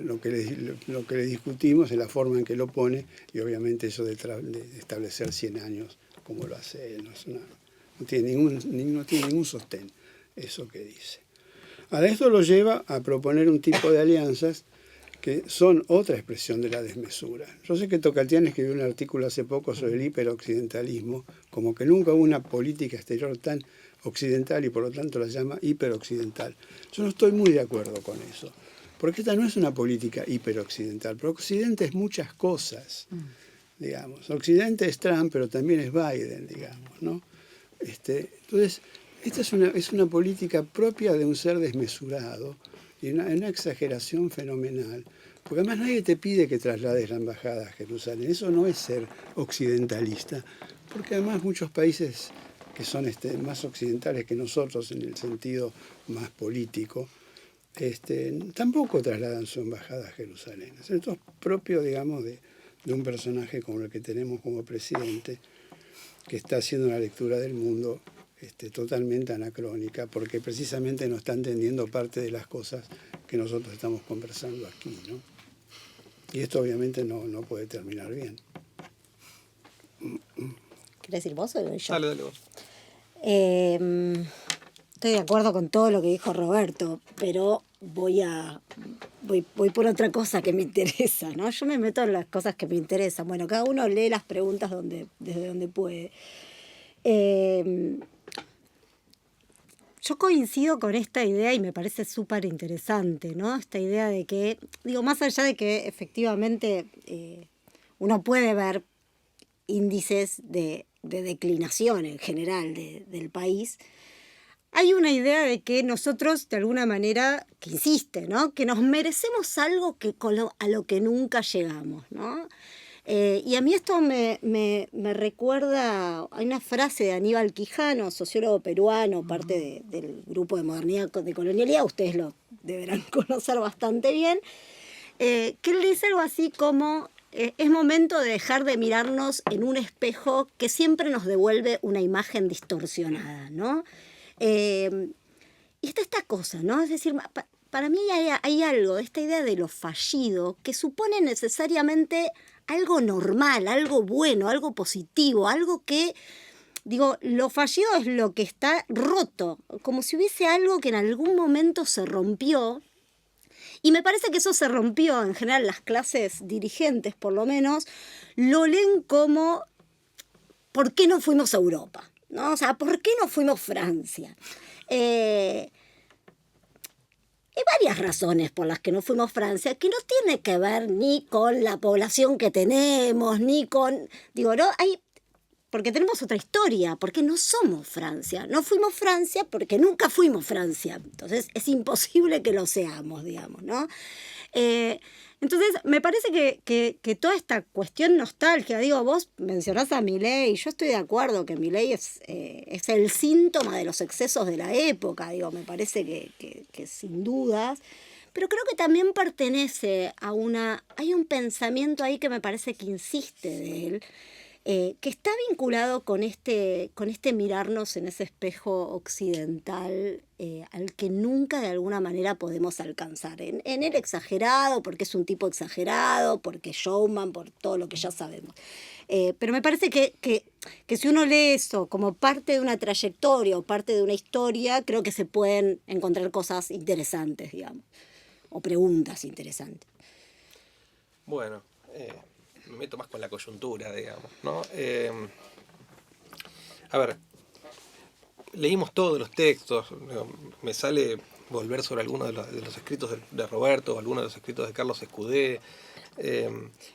Lo que le discutimos es la forma en que lo pone, y obviamente eso de establecer 100 años, como lo hace él, no tiene ningún sostén eso que dice. Ahora, esto lo lleva a proponer un tipo de alianzas que son otra expresión de la desmesura. Yo sé que Tocatián escribió un artículo hace poco sobre el hiperoccidentalismo, como que nunca hubo una política exterior tan occidental y por lo tanto la llama hiperoccidental. Yo no estoy muy de acuerdo con eso, porque esta no es una política hiperoccidental, pero Occidente es muchas cosas, digamos. Occidente es Trump, pero también es Biden, digamos, ¿no? Entonces, esta es una política propia de un ser desmesurado, y una exageración fenomenal, porque además nadie te pide que traslades la embajada a Jerusalén. Eso no es ser occidentalista, porque además muchos países que son más occidentales que nosotros en el sentido más político, tampoco trasladan su embajada a Jerusalén. Esto es propio, digamos, de un personaje como el que tenemos como presidente, que está haciendo una lectura del mundo totalmente anacrónica, porque precisamente no está entendiendo parte de las cosas que nosotros estamos conversando aquí, ¿no? Y esto obviamente no puede terminar bien. ¿Querés decir vos o yo? Dale vos. Estoy de acuerdo con todo lo que dijo Roberto, pero voy por otra cosa que me interesa, ¿no? Yo me meto en las cosas que me interesan. Bueno, cada uno lee las preguntas desde donde puede. Yo coincido con esta idea y me parece súper interesante, ¿no? Esta idea de que, más allá de que efectivamente uno puede ver índices de declinación en general del país, hay una idea de que nosotros, de alguna manera, que insiste, ¿no? Que nos merecemos algo a lo que nunca llegamos, ¿no? Y a mí esto me recuerda, hay una frase de Aníbal Quijano, sociólogo peruano, parte del grupo de modernidad de colonialidad, ustedes lo deberán conocer bastante bien, que él dice algo así como, es momento de dejar de mirarnos en un espejo que siempre nos devuelve una imagen distorsionada, ¿no? Y está esta cosa, ¿no? Es decir, para mí hay algo de esta idea de lo fallido que supone necesariamente algo normal, algo bueno, algo positivo, algo que, lo fallido es lo que está roto, como si hubiese algo que en algún momento se rompió. Y me parece que eso se rompió, en general las clases dirigentes por lo menos, lo leen como, ¿por qué no fuimos a Europa? ¿No? O sea, ¿por qué no fuimos a Francia? Hay varias razones por las que no fuimos a Francia, que no tiene que ver ni con la población que tenemos, ni con... porque tenemos otra historia, porque no somos Francia. No fuimos Francia porque nunca fuimos Francia. Entonces es imposible que lo seamos, digamos, ¿no? Entonces me parece que toda esta cuestión nostálgica, vos mencionás a Milei, yo estoy de acuerdo que Milei es el síntoma de los excesos de la época, me parece que sin dudas, pero creo que también pertenece hay un pensamiento ahí que me parece que insiste de él, que está vinculado con este mirarnos en ese espejo occidental al que nunca de alguna manera podemos alcanzar. En el exagerado, porque es un tipo exagerado, porque showman, por todo lo que ya sabemos. Pero me parece que si uno lee eso como parte de una trayectoria o parte de una historia, creo que se pueden encontrar cosas interesantes, digamos, o preguntas interesantes. Bueno, me meto más con la coyuntura, digamos, ¿no? A ver, leímos todos los textos, me sale volver sobre algunos de los escritos de Roberto, o algunos de los escritos de Carlos Escudé,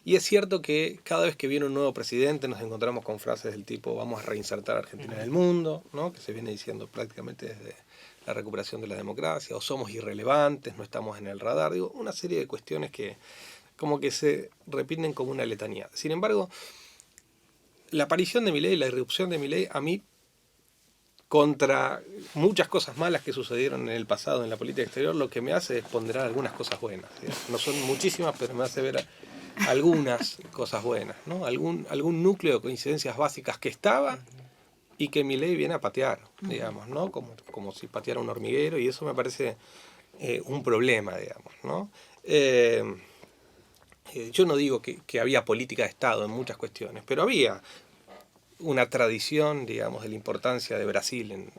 y es cierto que cada vez que viene un nuevo presidente nos encontramos con frases del tipo vamos a reinsertar a Argentina en el mundo, ¿no? Que se viene diciendo prácticamente desde la recuperación de la democracia, o somos irrelevantes, no estamos en el radar, digo, una serie de cuestiones que como que se repiten como una letanía. Sin embargo, la aparición de Milei, la irrupción de Milei, a mí, contra muchas cosas malas que sucedieron en el pasado en la política exterior, lo que me hace es ponderar algunas cosas buenas. No son muchísimas, pero me hace ver algunas cosas buenas, ¿no? Algún núcleo de coincidencias básicas que estaba y que Milei viene a patear, digamos, ¿no? Como si pateara un hormiguero, y eso me parece un problema, digamos, ¿no? Yo no digo que había política de Estado en muchas cuestiones, pero había una tradición, digamos, de la importancia de Brasil.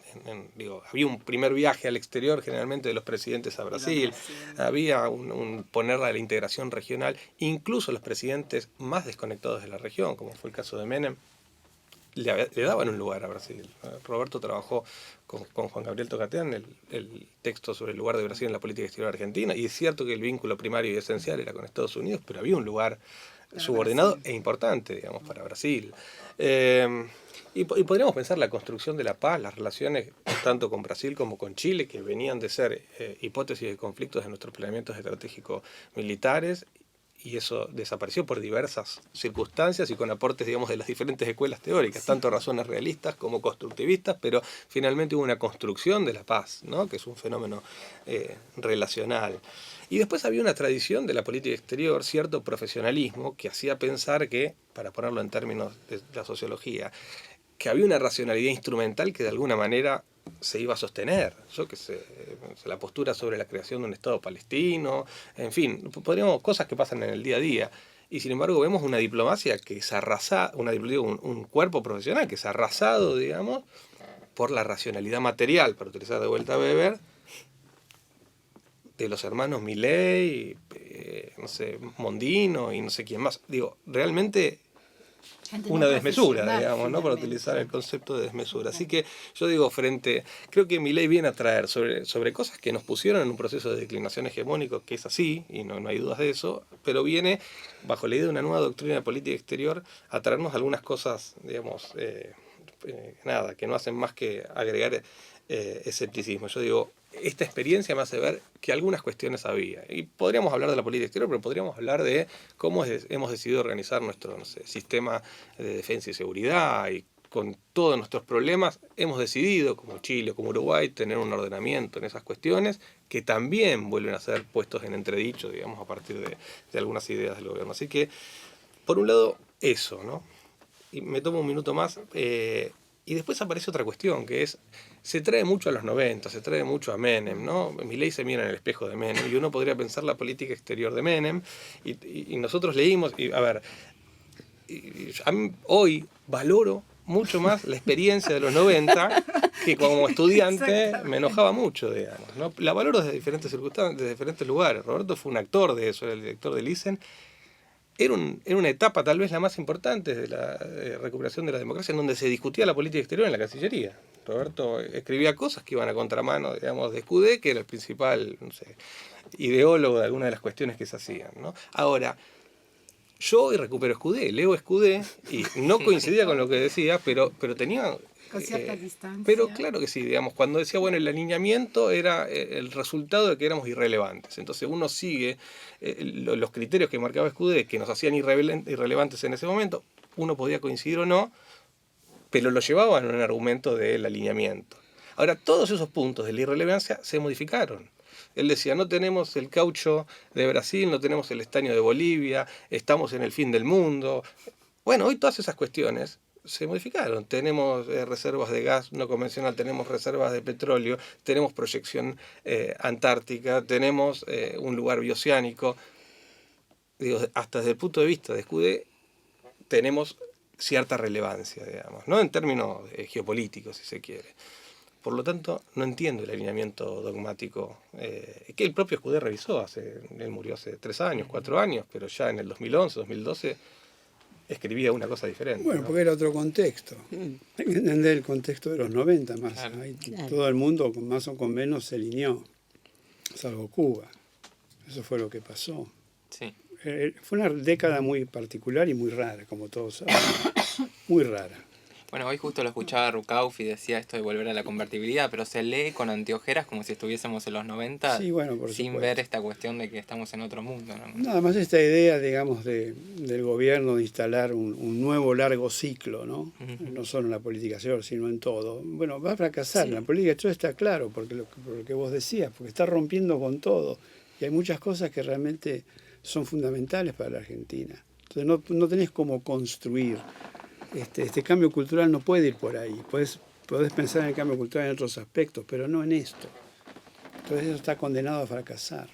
Había un primer viaje al exterior generalmente de los presidentes a Brasil, había un ponerla a la integración regional, incluso los presidentes más desconectados de la región, como fue el caso de Menem, le daban un lugar a Brasil. Roberto trabajó con Juan Gabriel Tocatean el texto sobre el lugar de Brasil en la política exterior argentina, y es cierto que el vínculo primario y esencial era con Estados Unidos, pero había un lugar subordinado e importante, digamos, para Brasil. Y podríamos pensar la construcción de la paz, las relaciones tanto con Brasil como con Chile, que venían de ser hipótesis de conflictos de nuestros planeamientos estratégicos militares, y eso desapareció por diversas circunstancias y con aportes, digamos, de las diferentes escuelas teóricas, tanto razones realistas como constructivistas, pero finalmente hubo una construcción de la paz, ¿no? Que es un fenómeno relacional. Y después había una tradición de la política exterior, cierto profesionalismo, que hacía pensar que, para ponerlo en términos de la sociología, que había una racionalidad instrumental que de alguna manera se iba a sostener. Yo qué sé, la postura sobre la creación de un Estado palestino, en fin, podríamos, cosas que pasan en el día a día. Y sin embargo vemos una diplomacia que es arrasada, un cuerpo profesional que es arrasado, digamos, por la racionalidad material, para utilizar de vuelta a Weber, de los hermanos Milei, no sé, Mondino y no sé quién más. Digo, realmente una desmesura, digamos, ¿no? Para utilizar el concepto de desmesura. Así que yo digo, creo que Milei viene a traer sobre cosas que nos pusieron en un proceso de declinación hegemónico, que es así, y no hay dudas de eso, pero viene, bajo la idea de una nueva doctrina de política exterior, a traernos algunas cosas, digamos, que no hacen más que agregar escepticismo. Yo digo, esta experiencia me hace ver que algunas cuestiones había. Y podríamos hablar de la política exterior, pero podríamos hablar de cómo hemos decidido organizar nuestro, no sé, sistema de defensa y seguridad, y con todos nuestros problemas hemos decidido, como Chile, como Uruguay, tener un ordenamiento en esas cuestiones que también vuelven a ser puestos en entredicho, digamos, a partir de algunas ideas del gobierno. Así que, por un lado, eso, ¿no? Y me tomo un minuto más. Y después aparece otra cuestión, que es, se trae mucho a los 90, se trae mucho a Menem, ¿no? Milei se mira en el espejo de Menem, y uno podría pensar la política exterior de Menem, y nosotros leímos, y a ver, a mí hoy valoro mucho más la experiencia de los 90, que como estudiante me enojaba mucho, digamos, ¿no? La valoro desde diferentes circunstancias, desde diferentes lugares. Roberto fue un actor de eso, era el director del ISEN. Era una etapa tal vez la más importante de la recuperación de la democracia, en donde se discutía la política exterior en la Cancillería. Roberto escribía cosas que iban a contramano, digamos, de Escudé, que era el principal, no sé, ideólogo de algunas de las cuestiones que se hacían, ¿no? Ahora, yo hoy recupero Escudé, leo Escudé, y no coincidía con lo que decía, pero tenía... Con cierta distancia. Pero claro que sí, digamos, cuando decía, bueno, el alineamiento era el resultado de que éramos irrelevantes. Entonces uno sigue los criterios que marcaba Escudé, que nos hacían irrelevantes en ese momento, uno podía coincidir o no, pero lo llevaban en un argumento del alineamiento. Ahora, todos esos puntos de la irrelevancia se modificaron. Él decía, no tenemos el caucho de Brasil, no tenemos el estaño de Bolivia, estamos en el fin del mundo. Bueno, hoy todas esas cuestiones se modificaron. Tenemos reservas de gas no convencional, tenemos reservas de petróleo, tenemos proyección antártica, tenemos un lugar bioceánico. Digo, hasta desde el punto de vista de Escudé, tenemos cierta relevancia, digamos, ¿no? En términos geopolíticos, si se quiere. Por lo tanto, no entiendo el alineamiento dogmático que el propio Escudé revisó. Él murió hace 3 años, 4 años, pero ya en el 2011, 2012 escribía una cosa diferente. Bueno, ¿no? porque era otro contexto. Hay que entender el contexto de los 90 más. Claro. Ahí Claro. todo el mundo, con más o con menos, se alineó, salvo Cuba. Eso fue lo que pasó. Sí. Fue una década muy particular y muy rara, como todos saben. Muy rara. Bueno, hoy justo lo escuchaba Rukauf y decía esto de volver a la convertibilidad, pero se lee con anteojeras como si estuviésemos en los 90, Sí, bueno, por sin supuesto. ver esta cuestión de que estamos en otro mundo, ¿no? Nada más esta idea, digamos, del gobierno de instalar un nuevo largo ciclo, ¿no? Ujú. No solo en la política exterior, sino en todo. Bueno, va a fracasar. Sí. En la política exterior está claro, porque por lo que vos decías, porque está rompiendo con todo. Y hay muchas cosas que realmente son fundamentales para la Argentina. Entonces no tenés cómo construir. Este cambio cultural no puede ir por ahí. Podés pensar en el cambio cultural en otros aspectos, pero no en esto. Entonces eso está condenado a fracasar.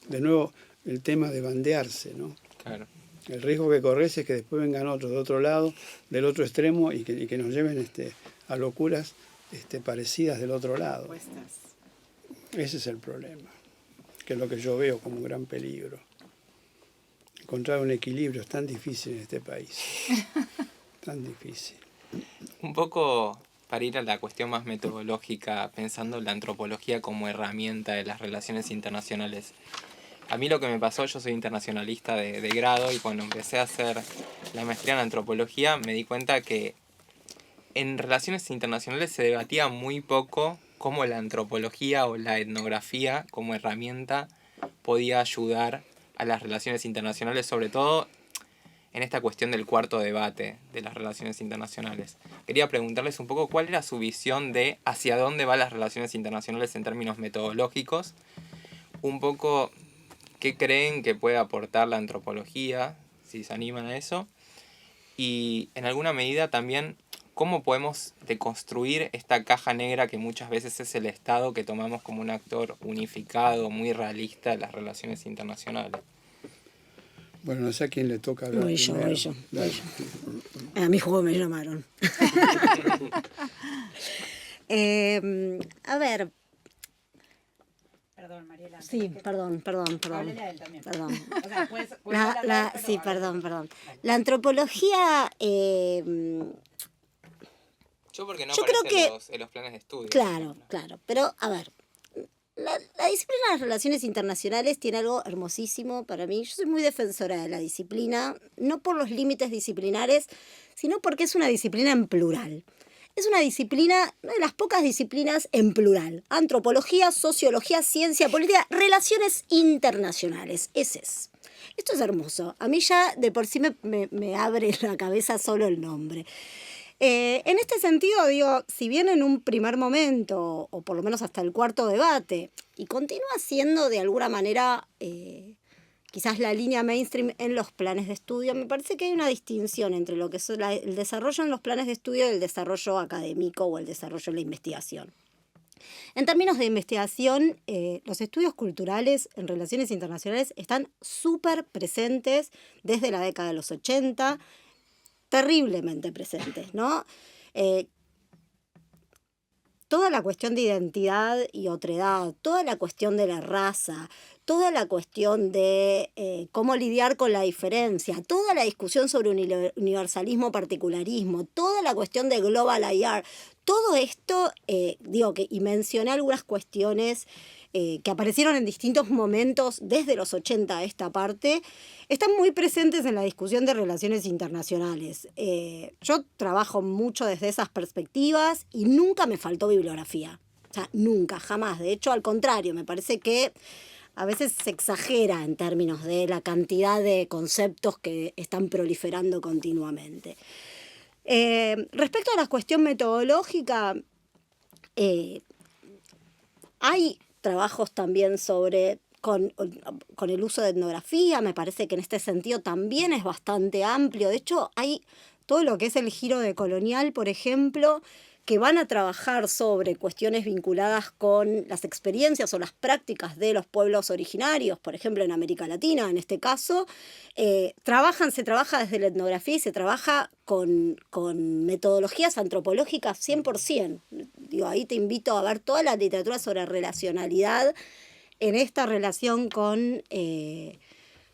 De nuevo, el tema de bandearse, ¿no? Claro. El riesgo que corres es que después vengan otros de otro lado, del otro extremo, y que nos lleven a locuras parecidas del otro lado. Ese es el problema, que es lo que yo veo como un gran peligro. Encontrar un equilibrio es tan difícil en este país. Tan difícil. Un poco para ir a la cuestión más metodológica, pensando en la antropología como herramienta de las relaciones internacionales. A mí lo que me pasó, yo soy internacionalista de grado, y cuando empecé a hacer la maestría en antropología me di cuenta que en relaciones internacionales se debatía muy poco cómo la antropología o la etnografía como herramienta podía ayudar a las relaciones internacionales, sobre todo en esta cuestión del cuarto debate de las relaciones internacionales. Quería preguntarles un poco cuál era su visión de hacia dónde van las relaciones internacionales en términos metodológicos, un poco qué creen que puede aportar la antropología, si se animan a eso, y en alguna medida también cómo podemos deconstruir esta caja negra que muchas veces es el Estado, que tomamos como un actor unificado, muy realista de las relaciones internacionales. Bueno, no sé a quién le toca hablar primero. Voy yo. Dale. A mi juego me llamaron. A ver, Perdón, Mariela. sí, perdón. Háblele a él también. Perdón. O sea, puedes hablar, pero Sí, háblale. perdón. La antropología, Yo porque no Yo creo aparece en los planes de estudio. claro, pero a ver, la disciplina de las relaciones internacionales tiene algo hermosísimo para mí. Yo soy muy defensora de la disciplina, no por los límites disciplinares, sino porque es una disciplina en plural. Es una disciplina, una de las pocas disciplinas en plural. Antropología, sociología, ciencia, política, relaciones internacionales. Ese es. Esto es hermoso. A mí ya de por sí me abre la cabeza solo el nombre. En este sentido, digo, si bien en un primer momento, o por lo menos hasta el cuarto debate, y continúa siendo de alguna manera quizás la línea mainstream en los planes de estudio, me parece que hay una distinción entre lo que es el desarrollo en los planes de estudio y el desarrollo académico o el desarrollo en la investigación. En términos de investigación, los estudios culturales en relaciones internacionales están súper presentes desde la década de los 80, terriblemente presentes, ¿no? Toda la cuestión de identidad y otredad, toda la cuestión de la raza, toda la cuestión de cómo lidiar con la diferencia, toda la discusión sobre universalismo, particularismo, toda la cuestión de global IR, todo esto, y mencioné algunas cuestiones que aparecieron en distintos momentos desde los 80 a esta parte, están muy presentes en la discusión de relaciones internacionales. Yo trabajo mucho desde esas perspectivas y nunca me faltó bibliografía. O sea, nunca, jamás. De hecho, al contrario, me parece que a veces se exagera en términos de la cantidad de conceptos que están proliferando continuamente. Respecto a la cuestión metodológica, hay trabajos también sobre con el uso de etnografía, me parece que en este sentido también es bastante amplio. De hecho, hay todo lo que es el giro decolonial, por ejemplo, que van a trabajar sobre cuestiones vinculadas con las experiencias o las prácticas de los pueblos originarios, por ejemplo en América Latina, en este caso, se trabaja desde la etnografía y se trabaja con metodologías antropológicas 100%. Digo, ahí te invito a ver toda la literatura sobre relacionalidad en esta relación con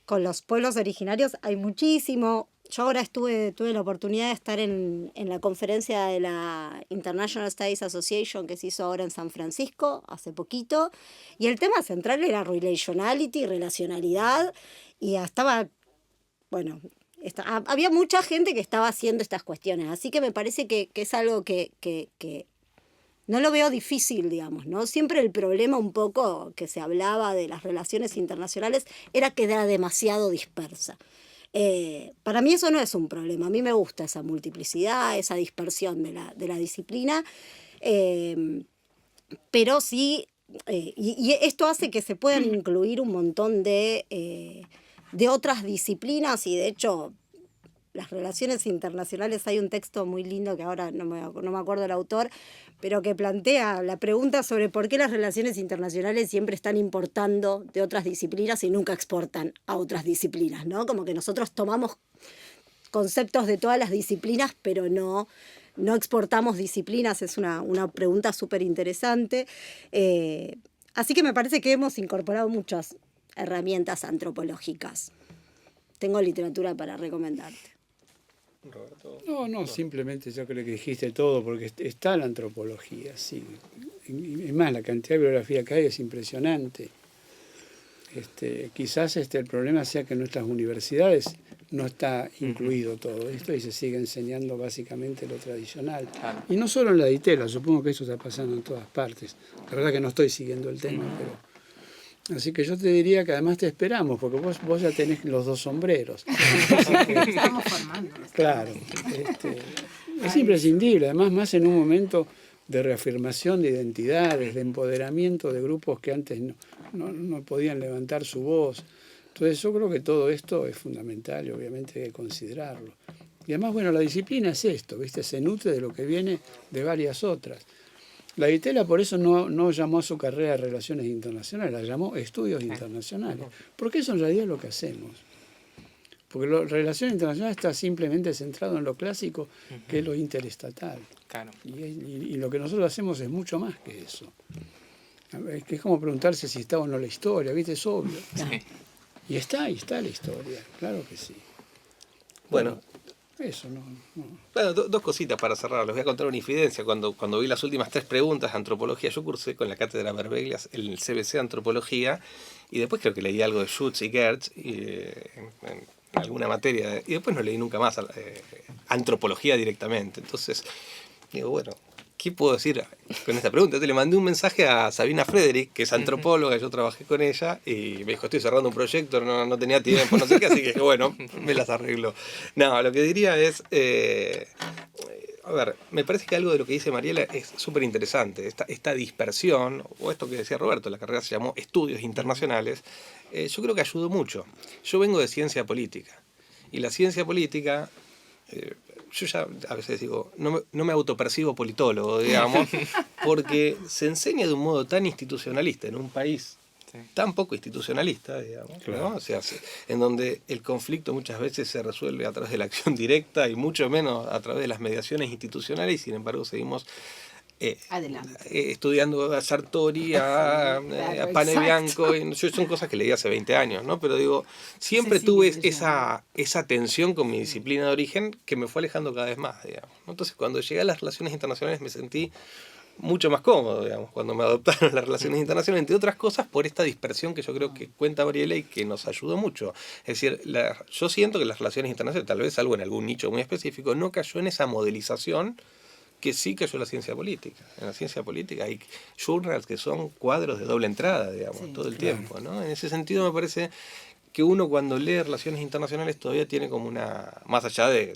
los pueblos originarios. Hay muchísimo. Yo ahora tuve la oportunidad de estar en la conferencia de la International Studies Association que se hizo ahora en San Francisco hace poquito, y el tema central era relationality, relacionalidad, y había mucha gente que estaba haciendo estas cuestiones, así que me parece que es algo que no lo veo difícil, digamos, ¿no? Siempre el problema un poco que se hablaba de las relaciones internacionales era que era demasiado dispersa. Para mí eso no es un problema, a mí me gusta esa multiplicidad, esa dispersión de la disciplina, pero sí, y esto hace que se puedan incluir un montón de otras disciplinas, y de hecho las relaciones internacionales, hay un texto muy lindo que ahora no me acuerdo el autor, pero que plantea la pregunta sobre por qué las relaciones internacionales siempre están importando de otras disciplinas y nunca exportan a otras disciplinas, ¿no? Como que nosotros tomamos conceptos de todas las disciplinas, pero no exportamos disciplinas. Es una pregunta súper interesante. Así que me parece que hemos incorporado muchas herramientas antropológicas. Tengo literatura para recomendarte. Roberto. No, simplemente yo creo que dijiste todo, porque está la antropología, sí. Es más, la cantidad de bibliografía que hay es impresionante. Quizás el problema sea que en nuestras universidades no está incluido todo esto y se sigue enseñando básicamente lo tradicional. Claro. Y no solo en la DITELA, supongo que eso está pasando en todas partes. La verdad que no estoy siguiendo el tema, pero... Así que yo te diría que además te esperamos, porque vos ya tenés los dos sombreros. Estamos formando. Claro, es imprescindible, además más en un momento de reafirmación de identidades, de empoderamiento de grupos que antes no podían levantar su voz. Entonces yo creo que todo esto es fundamental y obviamente hay que considerarlo. Y además, bueno, la disciplina es esto, ¿viste? Se nutre de lo que viene de varias otras. La DITELA por eso no llamó a su carrera de Relaciones Internacionales, la llamó Estudios Internacionales, porque eso en realidad es lo que hacemos. Porque la relación internacional está simplemente centrado en lo clásico, que es lo interestatal. Claro. Y lo que nosotros hacemos es mucho más que eso. Es que es como preguntarse si está o no la historia, ¿viste? Es obvio. Sí. Y está la historia, claro que sí. Bueno. Eso no. Bueno, dos cositas para cerrar. Les voy a contar una infidencia. Cuando vi las últimas 3 preguntas de antropología, yo cursé con la cátedra Verbeglias el CBC de antropología, y después creo que leí algo de Schutz y Gertz en alguna materia, y después no leí nunca más antropología directamente. Entonces, digo, bueno, ¿qué puedo decir con esta pregunta? Entonces le mandé un mensaje a Sabina Frederick, que es antropóloga, yo trabajé con ella, y me dijo, estoy cerrando un proyecto, no tenía tiempo, no sé qué, así que bueno, me las arreglo. No, lo que diría es, a ver, me parece que algo de lo que dice Mariela es súper interesante. Esta dispersión, o esto que decía Roberto, la carrera se llamó Estudios Internacionales, yo creo que ayudó mucho. Yo vengo de ciencia política, y la ciencia política... yo ya a veces digo, no me autopercibo politólogo, digamos, porque se enseña de un modo tan institucionalista en un país tan poco institucionalista, digamos, claro. ¿no? O sea, en donde el conflicto muchas veces se resuelve a través de la acción directa y mucho menos a través de las mediaciones institucionales, y sin embargo seguimos estudiando a Sartori, a Pane Bianco, son cosas que leí hace 20 años, ¿no? Pero digo, siempre tuve esa tensión con mi disciplina de origen que me fue alejando cada vez más, digamos, ¿no? Entonces, cuando llegué a las relaciones internacionales me sentí mucho más cómodo, digamos, cuando me adoptaron las relaciones internacionales, entre otras cosas por esta dispersión que yo creo que cuenta Mariela y que nos ayudó mucho. Es decir, yo siento que las relaciones internacionales, tal vez algo en algún nicho muy específico, no cayó en esa modelización que sí cayó en la ciencia política. En la ciencia política hay journals que son cuadros de doble entrada, digamos, todo el tiempo, ¿no? En ese sentido me parece que uno cuando lee relaciones internacionales todavía tiene como más allá de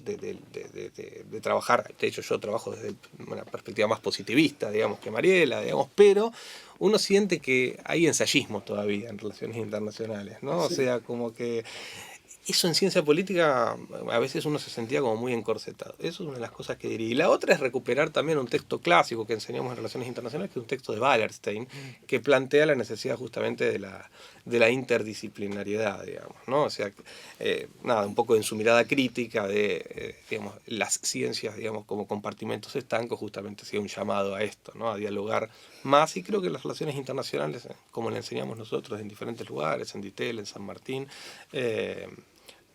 trabajar, de hecho yo trabajo desde una perspectiva más positivista, digamos, que Mariela, digamos, pero uno siente que hay ensayismo todavía en relaciones internacionales, ¿no? Sí. O sea, como que eso en ciencia política a veces uno se sentía como muy encorsetado. Eso es una de las cosas que diría. Y la otra es recuperar también un texto clásico que enseñamos en relaciones internacionales, que es un texto de Wallerstein, que plantea la necesidad justamente de la interdisciplinariedad, digamos, ¿no? O sea, nada, un poco en su mirada crítica de, digamos, las ciencias, digamos, como compartimentos estancos, justamente hacía un llamado a esto, ¿no? A dialogar más, y creo que las relaciones internacionales, como le enseñamos nosotros en diferentes lugares, en Ditel, en San Martín,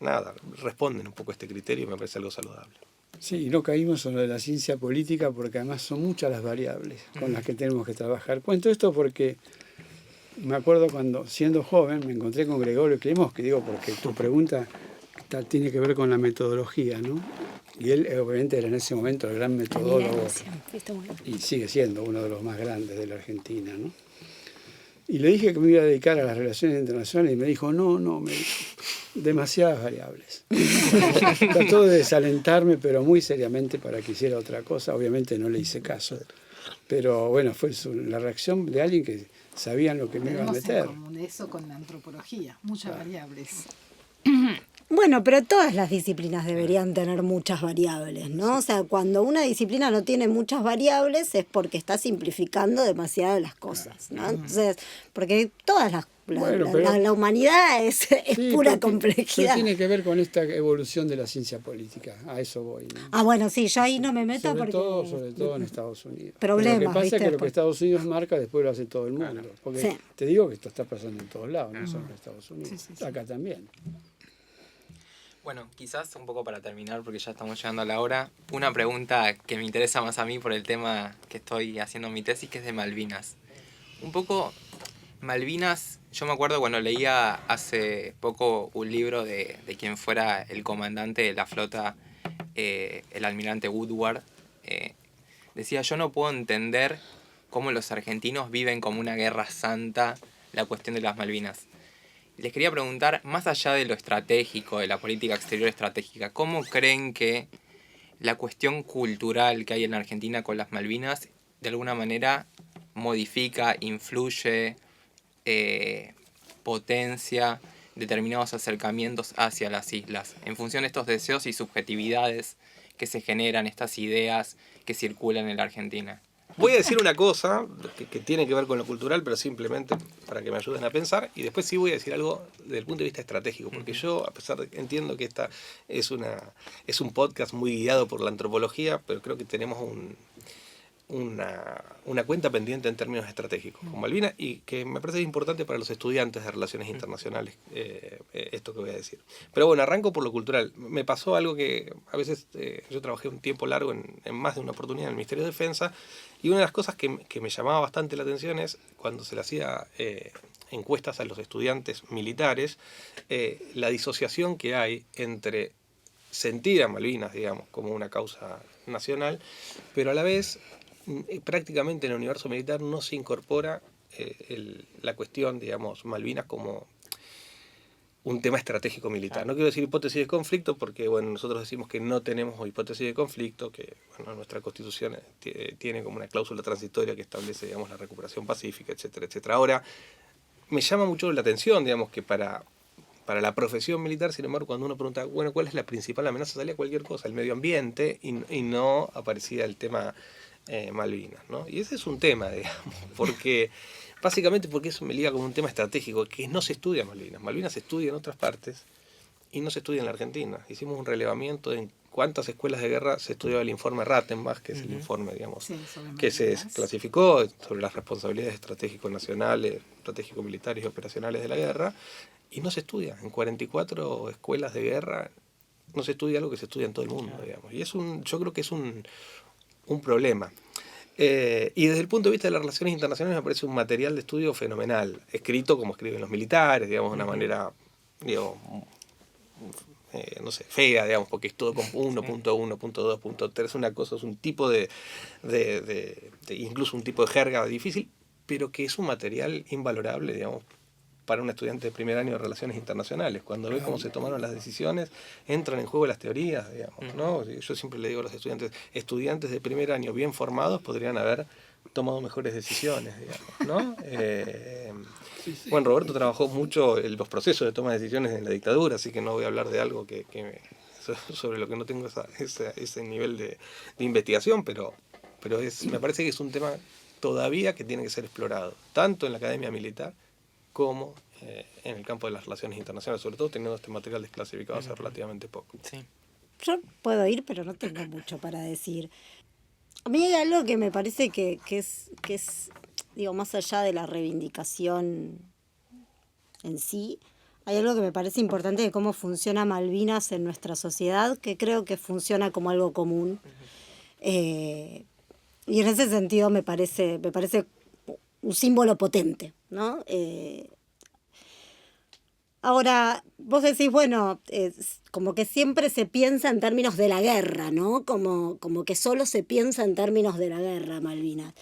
nada, responden un poco a este criterio y me parece algo saludable. Sí, y no caímos en lo de la ciencia política porque además son muchas las variables con las que tenemos que trabajar. Cuento esto porque me acuerdo cuando, siendo joven, me encontré con Gregorio Klimovsky, digo, porque tu pregunta tiene que ver con la metodología, ¿no? Y él obviamente era en ese momento el gran metodólogo y sigue siendo uno de los más grandes de la Argentina, ¿no? Y le dije que me iba a dedicar a las relaciones internacionales y me dijo, no, demasiadas variables. Trató de desalentarme, pero muy seriamente para que hiciera otra cosa. Obviamente no le hice caso. Pero bueno, fue la reacción de alguien que sabía en lo que me iba a Tenemos meter. en común eso con la antropología, muchas variables. Bueno, pero todas las disciplinas deberían tener muchas variables, ¿no? O sea, cuando una disciplina no tiene muchas variables es porque está simplificando demasiado las cosas, ¿no? Entonces, porque todas la humanidad es Sí, pura pero complejidad. tiene que ver con esta evolución de la ciencia política, a eso voy, ¿no? Ah, bueno, sí, yo ahí no me meto Sobre porque... todo en Estados Unidos. Problemas, Pero lo que pasa ¿viste? es que lo que Porque- Estados Unidos marca después lo hace todo el mundo. Porque Sí. te digo que esto está pasando en todos lados, no solo en Estados Unidos. Acá también. Bueno, quizás un poco para terminar, porque ya estamos llegando a la hora, una pregunta que me interesa más a mí por el tema que estoy haciendo mi tesis, que es de Malvinas. Un poco, Malvinas, yo me acuerdo cuando leía hace poco un libro de quien fuera el comandante de la flota, el almirante Woodward, decía, yo no puedo entender cómo los argentinos viven como una guerra santa la cuestión de las Malvinas. Les quería preguntar, más allá de lo estratégico, de la política exterior estratégica, ¿cómo creen que la cuestión cultural que hay en Argentina con las Malvinas de alguna manera modifica, influye, potencia determinados acercamientos hacia las islas, en función de estos deseos y subjetividades que se generan, estas ideas que circulan en la Argentina? Voy a decir una cosa que tiene que ver con lo cultural, pero simplemente para que me ayuden a pensar, y después sí voy a decir algo desde el punto de vista estratégico, porque yo, a pesar de que entiendo que esta es un podcast muy guiado por la antropología, pero creo que tenemos una cuenta pendiente en términos estratégicos con Malvinas, y que me parece importante para los estudiantes de relaciones internacionales esto que voy a decir. Pero bueno, arranco por lo cultural. Me pasó algo que a veces yo trabajé un tiempo largo en más de una oportunidad en el Ministerio de Defensa, y una de las cosas que me llamaba bastante la atención es cuando se le hacía encuestas a los estudiantes militares, la disociación que hay entre sentir a Malvinas, digamos, como una causa nacional, pero a la vez prácticamente en el universo militar no se incorpora la cuestión, digamos, Malvinas como un tema estratégico militar. No quiero decir hipótesis de conflicto porque, bueno, nosotros decimos que no tenemos hipótesis de conflicto, que, bueno, nuestra Constitución tiene como una cláusula transitoria que establece, digamos, la recuperación pacífica, etcétera, etcétera. Ahora, me llama mucho la atención, digamos, que para la profesión militar, sin embargo, cuando uno pregunta, bueno, ¿cuál es la principal amenaza? Salía cualquier cosa, el medio ambiente, y no aparecía el tema Malvinas, ¿no? Y ese es un tema, digamos, porque básicamente porque eso me liga con un tema estratégico, que no se estudia Malvinas. Malvinas se estudia en otras partes y no se estudia en la Argentina. Hicimos un relevamiento en cuántas escuelas de guerra se estudiaba el informe Rattenbach, que es el informe, digamos, que se clasificó sobre las responsabilidades estratégicos nacionales, estratégicos militares y operacionales de la guerra, y no se estudia. En 44 escuelas de guerra no se estudia algo que se estudia en todo el mundo, digamos. Y yo creo que es un problema. Y desde el punto de vista de las relaciones internacionales me parece un material de estudio fenomenal, escrito como escriben los militares, digamos, de una manera, digo, no sé, fea, digamos, porque es todo con 1.1, punto 2, punto 3, una cosa, es un tipo de incluso un tipo de jerga difícil, pero que es un material invalorable, digamos, para un estudiante de primer año de Relaciones Internacionales. Cuando ve cómo se tomaron las decisiones, entran en juego las teorías, digamos, ¿no? Yo siempre le digo a los estudiantes de primer año bien formados podrían haber tomado mejores decisiones, digamos, ¿no? Bueno, Roberto trabajó mucho en los procesos de toma de decisiones en la dictadura, así que no voy a hablar de algo sobre lo que no tengo ese nivel de investigación, pero me parece que es un tema todavía que tiene que ser explorado, tanto en la academia militar como en el campo de las relaciones internacionales, sobre todo teniendo este material desclasificado hace relativamente poco. Sí. Yo puedo ir, pero no tengo mucho para decir. A mí hay algo que me parece que es, digo, más allá de la reivindicación en sí, hay algo que me parece importante de cómo funciona Malvinas en nuestra sociedad, que creo que funciona como algo común. Y en ese sentido me parece un símbolo potente, ¿no? Ahora, vos decís, bueno, como que siempre se piensa en términos de la guerra, ¿no? Como que solo se piensa en términos de la guerra, Malvinas.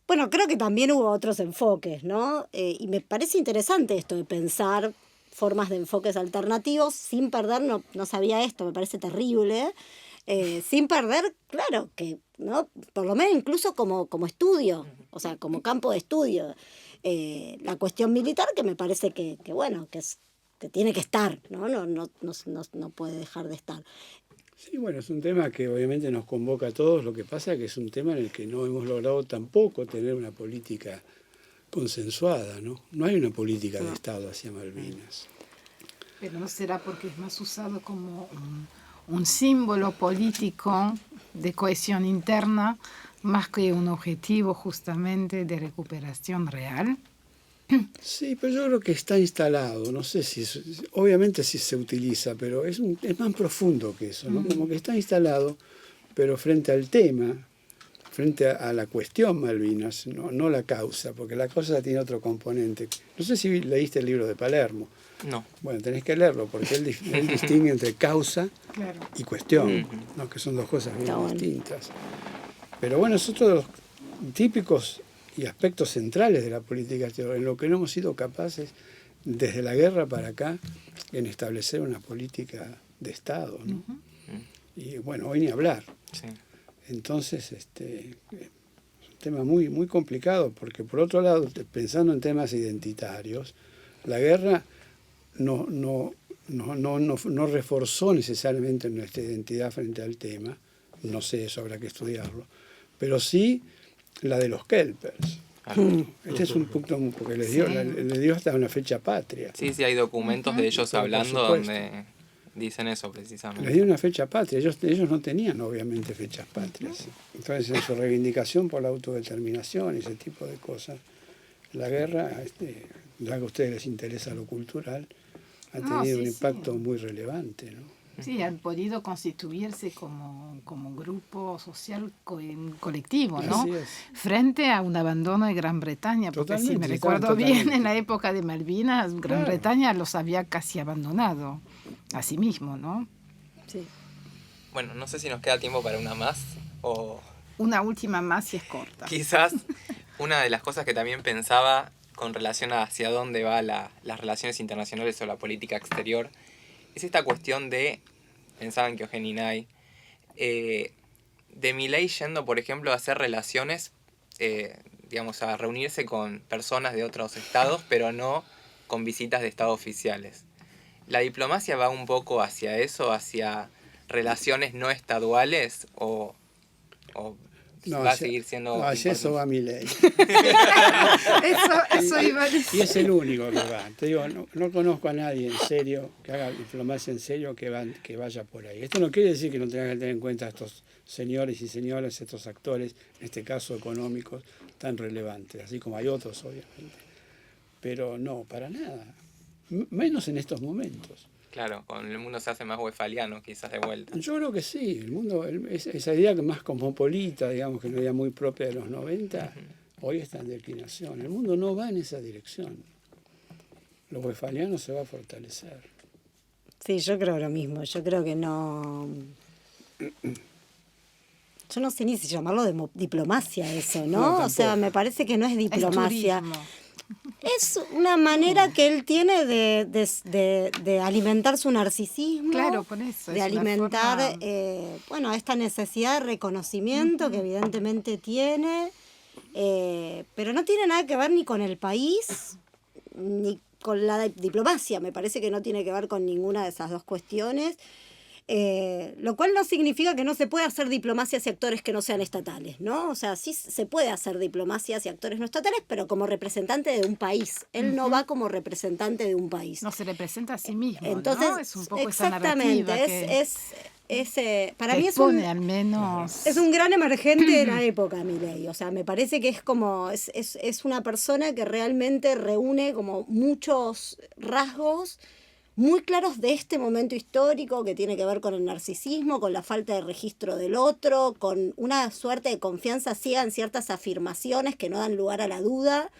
Bueno, creo que también hubo otros enfoques, ¿no? Y me parece interesante esto de pensar formas de enfoques alternativos sin perder, no sabía esto, me parece terrible, sin perder, claro, que, ¿no? Por lo menos incluso como estudio, o sea, como campo de estudio. La cuestión militar, que me parece que bueno, que tiene que estar, ¿no? No puede dejar de estar. Sí, bueno, es un tema que obviamente nos convoca a todos, lo que pasa es que es un tema en el que no hemos logrado tampoco tener una política consensuada, ¿no? No hay una política de Estado hacia Malvinas. Pero no será porque es más usado como un símbolo político de cohesión interna más que un objetivo justamente de recuperación real. Sí, pero yo creo que está instalado, no sé si, obviamente sí se utiliza, pero es más profundo que eso, ¿no? Como que está instalado, pero frente al tema, frente a la cuestión Malvinas, no la causa, porque la causa tiene otro componente. No sé si leíste el libro de Palermo. No. Bueno, tenés que leerlo, porque él distingue entre causa y cuestión, ¿no? Que son dos cosas bien distintas. Pero bueno, es otro de los típicos y aspectos centrales de la política exterior, en lo que no hemos sido capaces, desde la guerra para acá, en establecer una política de Estado, ¿no? Y bueno, hoy ni hablar. Sí. Entonces, es un tema muy, muy complicado, porque por otro lado, pensando en temas identitarios, la guerra no reforzó necesariamente nuestra identidad frente al tema, no sé, eso habrá que estudiarlo, pero sí la de los kelpers. Este es un punto porque le dio hasta una fecha patria. Sí, hay documentos de ellos hablando donde dicen eso precisamente. Les dio una fecha patria. Ellos no tenían obviamente fechas patrias. Entonces en su reivindicación por la autodeterminación y ese tipo de cosas, la guerra, ya que a ustedes les interesa lo cultural, ha tenido un impacto muy relevante, ¿no? Sí, han podido constituirse como grupo social colectivo, ¿no? Así es. Frente a un abandono de Gran Bretaña, porque si me recuerdo bien, en la época de Malvinas, Gran Bretaña los había casi abandonado a sí mismo, ¿no? Sí. Bueno, no sé si nos queda tiempo para una más o... Una última más si es corta. Quizás una de las cosas que también pensaba con relación a hacia dónde va las relaciones internacionales o la política exterior es esta cuestión de, pensaba en Kyogen Inai, de Milei yendo, por ejemplo, a hacer relaciones, digamos, a reunirse con personas de otros estados, pero no con visitas de estado oficiales. ¿La diplomacia va un poco hacia eso, hacia relaciones no estaduales o va a seguir siendo... No, hacia eso va Milei. Eso iba a decir. Y es el único que va. Te digo, no conozco a nadie en serio, que haga diplomacia en serio, que vaya por ahí. Esto no quiere decir que no tengan que tener en cuenta a estos señores y señoras, estos actores, en este caso económicos, tan relevantes, así como hay otros, obviamente. Pero no, para nada. Menos en estos momentos. Claro, con el mundo se hace más westfaliano, quizás de vuelta. Yo creo que sí, el mundo, esa idea que más cosmopolita, digamos, que no era muy propia de los 90, hoy está en declinación. El mundo no va en esa dirección. Lo westfaliano se va a fortalecer. Sí, yo creo lo mismo. Yo creo que no... Yo no sé ni si llamarlo de diplomacia eso, ¿no? No, o sea, me parece que no es diplomacia. Es turismo. Es una manera que él tiene de alimentar su narcisismo. Claro, por eso. De es una alimentar, forma- esta necesidad de reconocimiento que evidentemente tiene, pero no tiene nada que ver ni con el país, ni con la diplomacia. Me parece que no tiene que ver con ninguna de esas dos cuestiones. Lo cual no significa que no se pueda hacer diplomacia hacia actores que no sean estatales, ¿no? O sea, sí se puede hacer diplomacia hacia actores no estatales, pero como representante de un país. Él no va como representante de un país. No se representa a sí mismo, Entonces, ¿no? Es un poco esa exactamente, narrativa para que mí expone al menos... es un gran emergente de la época, Milei. O sea, me parece que es como, es una persona que realmente reúne como muchos rasgos muy claros de este momento histórico que tiene que ver con el narcisismo, con la falta de registro del otro, con una suerte de confianza ciega en ciertas afirmaciones que no dan lugar a la duda.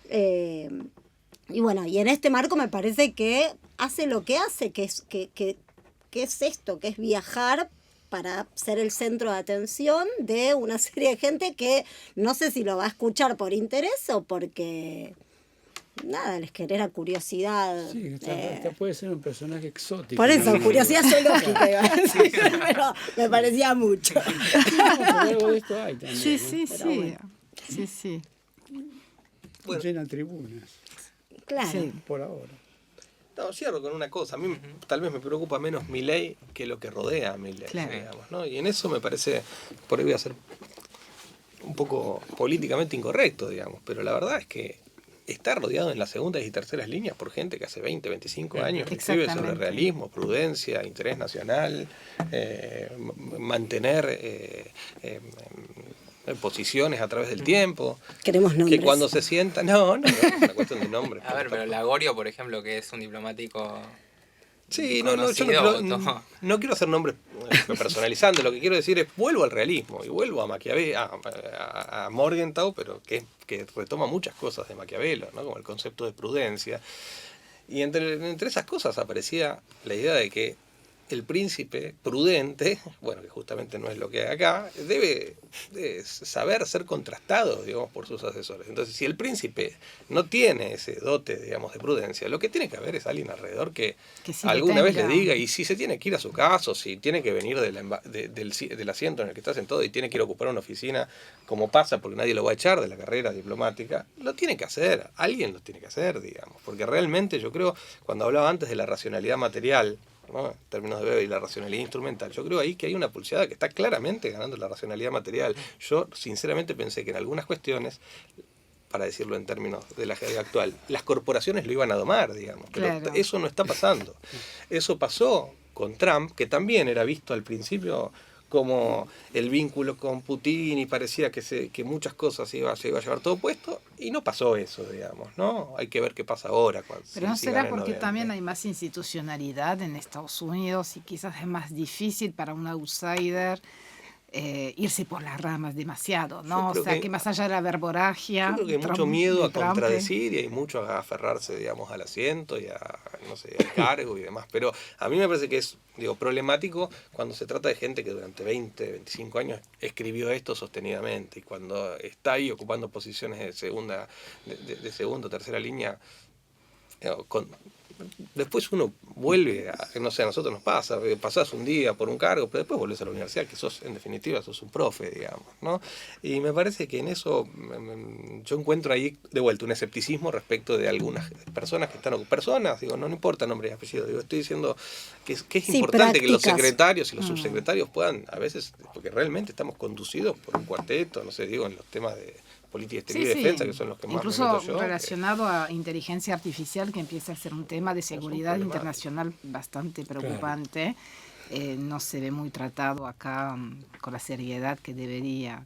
Y bueno, y en este marco me parece que hace lo que hace, que es esto, que es viajar para ser el centro de atención de una serie de gente que no sé si lo va a escuchar por interés o porque... nada, les genera curiosidad. Sí, hasta puede ser un personaje exótico. Por eso, ¿no? curiosidad zoológica iba a decir, pero me parecía mucho. Pero algo de esto hay también. Sí, ¿no? sí, Pero sí. bueno. Sí, sí. Bueno. Llena tribunas, Claro. Sí. por ahora. No, cierro con una cosa. A mí tal vez me preocupa menos Milei que lo que rodea a Milei, Claro. digamos, ¿no? Y en eso me parece, por ahí voy a ser un poco políticamente incorrecto, digamos, pero la verdad es que está rodeado en las segundas y terceras líneas por gente que hace 20, 25 años escribe sobre Exactamente. realismo, prudencia, interés nacional, mantener posiciones a través del tiempo. Queremos nombres. Que cuando se sienta... No, es una cuestión de nombres. A ver, pero Lagorio, por ejemplo, que es un diplomático... Sí, yo conocido, no quiero hacer nombres personalizando, lo que quiero decir es vuelvo al realismo y vuelvo a Maquiavelo, a Morgenthau, pero que retoma muchas cosas de Maquiavelo, ¿no? Como el concepto de prudencia. Y entre esas cosas aparecía la idea de que el príncipe prudente, bueno, que justamente no es lo que hay acá, debe saber ser contrastado, digamos, por sus asesores. Entonces, si el príncipe no tiene ese dote, digamos, de prudencia, lo que tiene que haber es alguien alrededor que sí alguna vez le tenga. diga, y si se tiene que ir a su caso, si tiene que venir del asiento en el que está sentado y tiene que ir a ocupar una oficina, como pasa, porque nadie lo va a echar de la carrera diplomática, lo tiene que hacer, alguien lo tiene que hacer, digamos, porque realmente yo creo, cuando hablaba antes de la racionalidad material, ¿no? En términos de Weber y la racionalidad instrumental, yo creo ahí que hay una pulseada que está claramente ganando la racionalidad material. Yo sinceramente pensé que en algunas cuestiones, para decirlo en términos de la jerga actual, las corporaciones lo iban a domar, digamos, pero Claro. eso no está pasando. Eso pasó con Trump, que también era visto al principio como el vínculo con Putin y parecía que muchas cosas se iba a llevar todo puesto, y no pasó eso, digamos, ¿no? Hay que ver qué pasa ahora. Pero no será porque también hay más institucionalidad en Estados Unidos y quizás es más difícil para un outsider irse por las ramas demasiado, ¿no? O sea, que más allá de la verborragia... Yo creo que hay mucho miedo a contradecir y hay mucho a aferrarse, digamos, al asiento y al cargo y demás. Pero a mí me parece que es, problemático cuando se trata de gente que durante 20, 25 años escribió esto sostenidamente y cuando está ahí ocupando posiciones de segunda o tercera línea, después uno vuelve a nosotros nos pasa, pasás un día por un cargo, pero después volvés a la universidad, que sos, en definitiva, sos un profe, digamos, ¿no? Y me parece que en eso yo encuentro ahí, de vuelta, un escepticismo respecto de algunas personas que están no importa nombre y apellido, estoy diciendo que es importante que los secretarios y los subsecretarios puedan, a veces, porque realmente estamos conducidos por un cuarteto, en los temas de política exterior y defensa, que son los que más incluso me meto yo. relacionado a inteligencia artificial, que empieza a ser un tema de seguridad internacional bastante preocupante. Claro. No se ve muy tratado acá con la seriedad que debería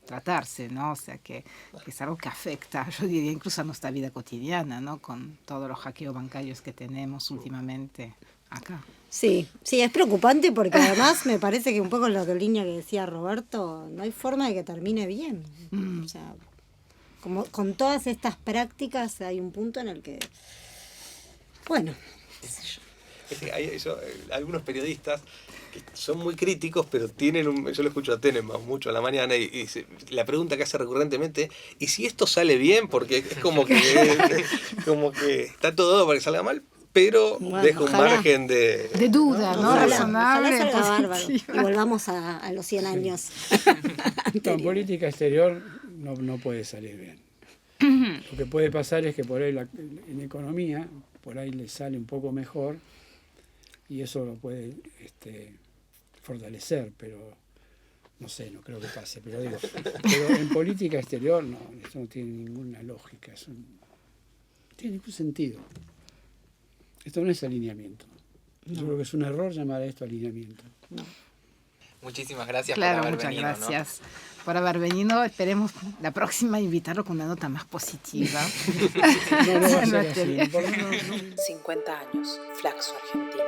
tratarse, ¿no? O sea, que es algo que afecta, yo diría, incluso a nuestra vida cotidiana, ¿no? Con todos los hackeos bancarios que tenemos últimamente acá. Sí, es preocupante porque además me parece que un poco en la línea que decía Roberto, no hay forma de que termine bien. O sea, como con todas estas prácticas hay un punto en el que, bueno, qué sé yo. Algunos periodistas que son muy críticos, pero tienen yo lo escucho a Tenenbaum mucho a la mañana y la pregunta que hace recurrentemente, ¿y si esto sale bien? Porque es como que está todo dado para que salga mal, pero Bueno, deja un ojalá. margen de duda, ¿no? Ojalá, Razonable, ojalá salga bárbaro positiva. y volvamos a los 100 años. En anteriores. política exterior no puede salir bien. Lo que puede pasar es que por ahí en economía, por ahí le sale un poco mejor y eso lo puede fortalecer, pero no sé, no creo que pase. Pero en política exterior no, eso no tiene ninguna lógica, eso no tiene ningún sentido. Esto no es alineamiento. Yo creo que es un error llamar a esto alineamiento. Muchísimas gracias Claro, por haber muchas venido. gracias por haber venido. Esperemos la próxima invitarlo con una nota más positiva. No va a ser No, así. tenía- Por lo menos no. 50 años, Flaxo Argentina.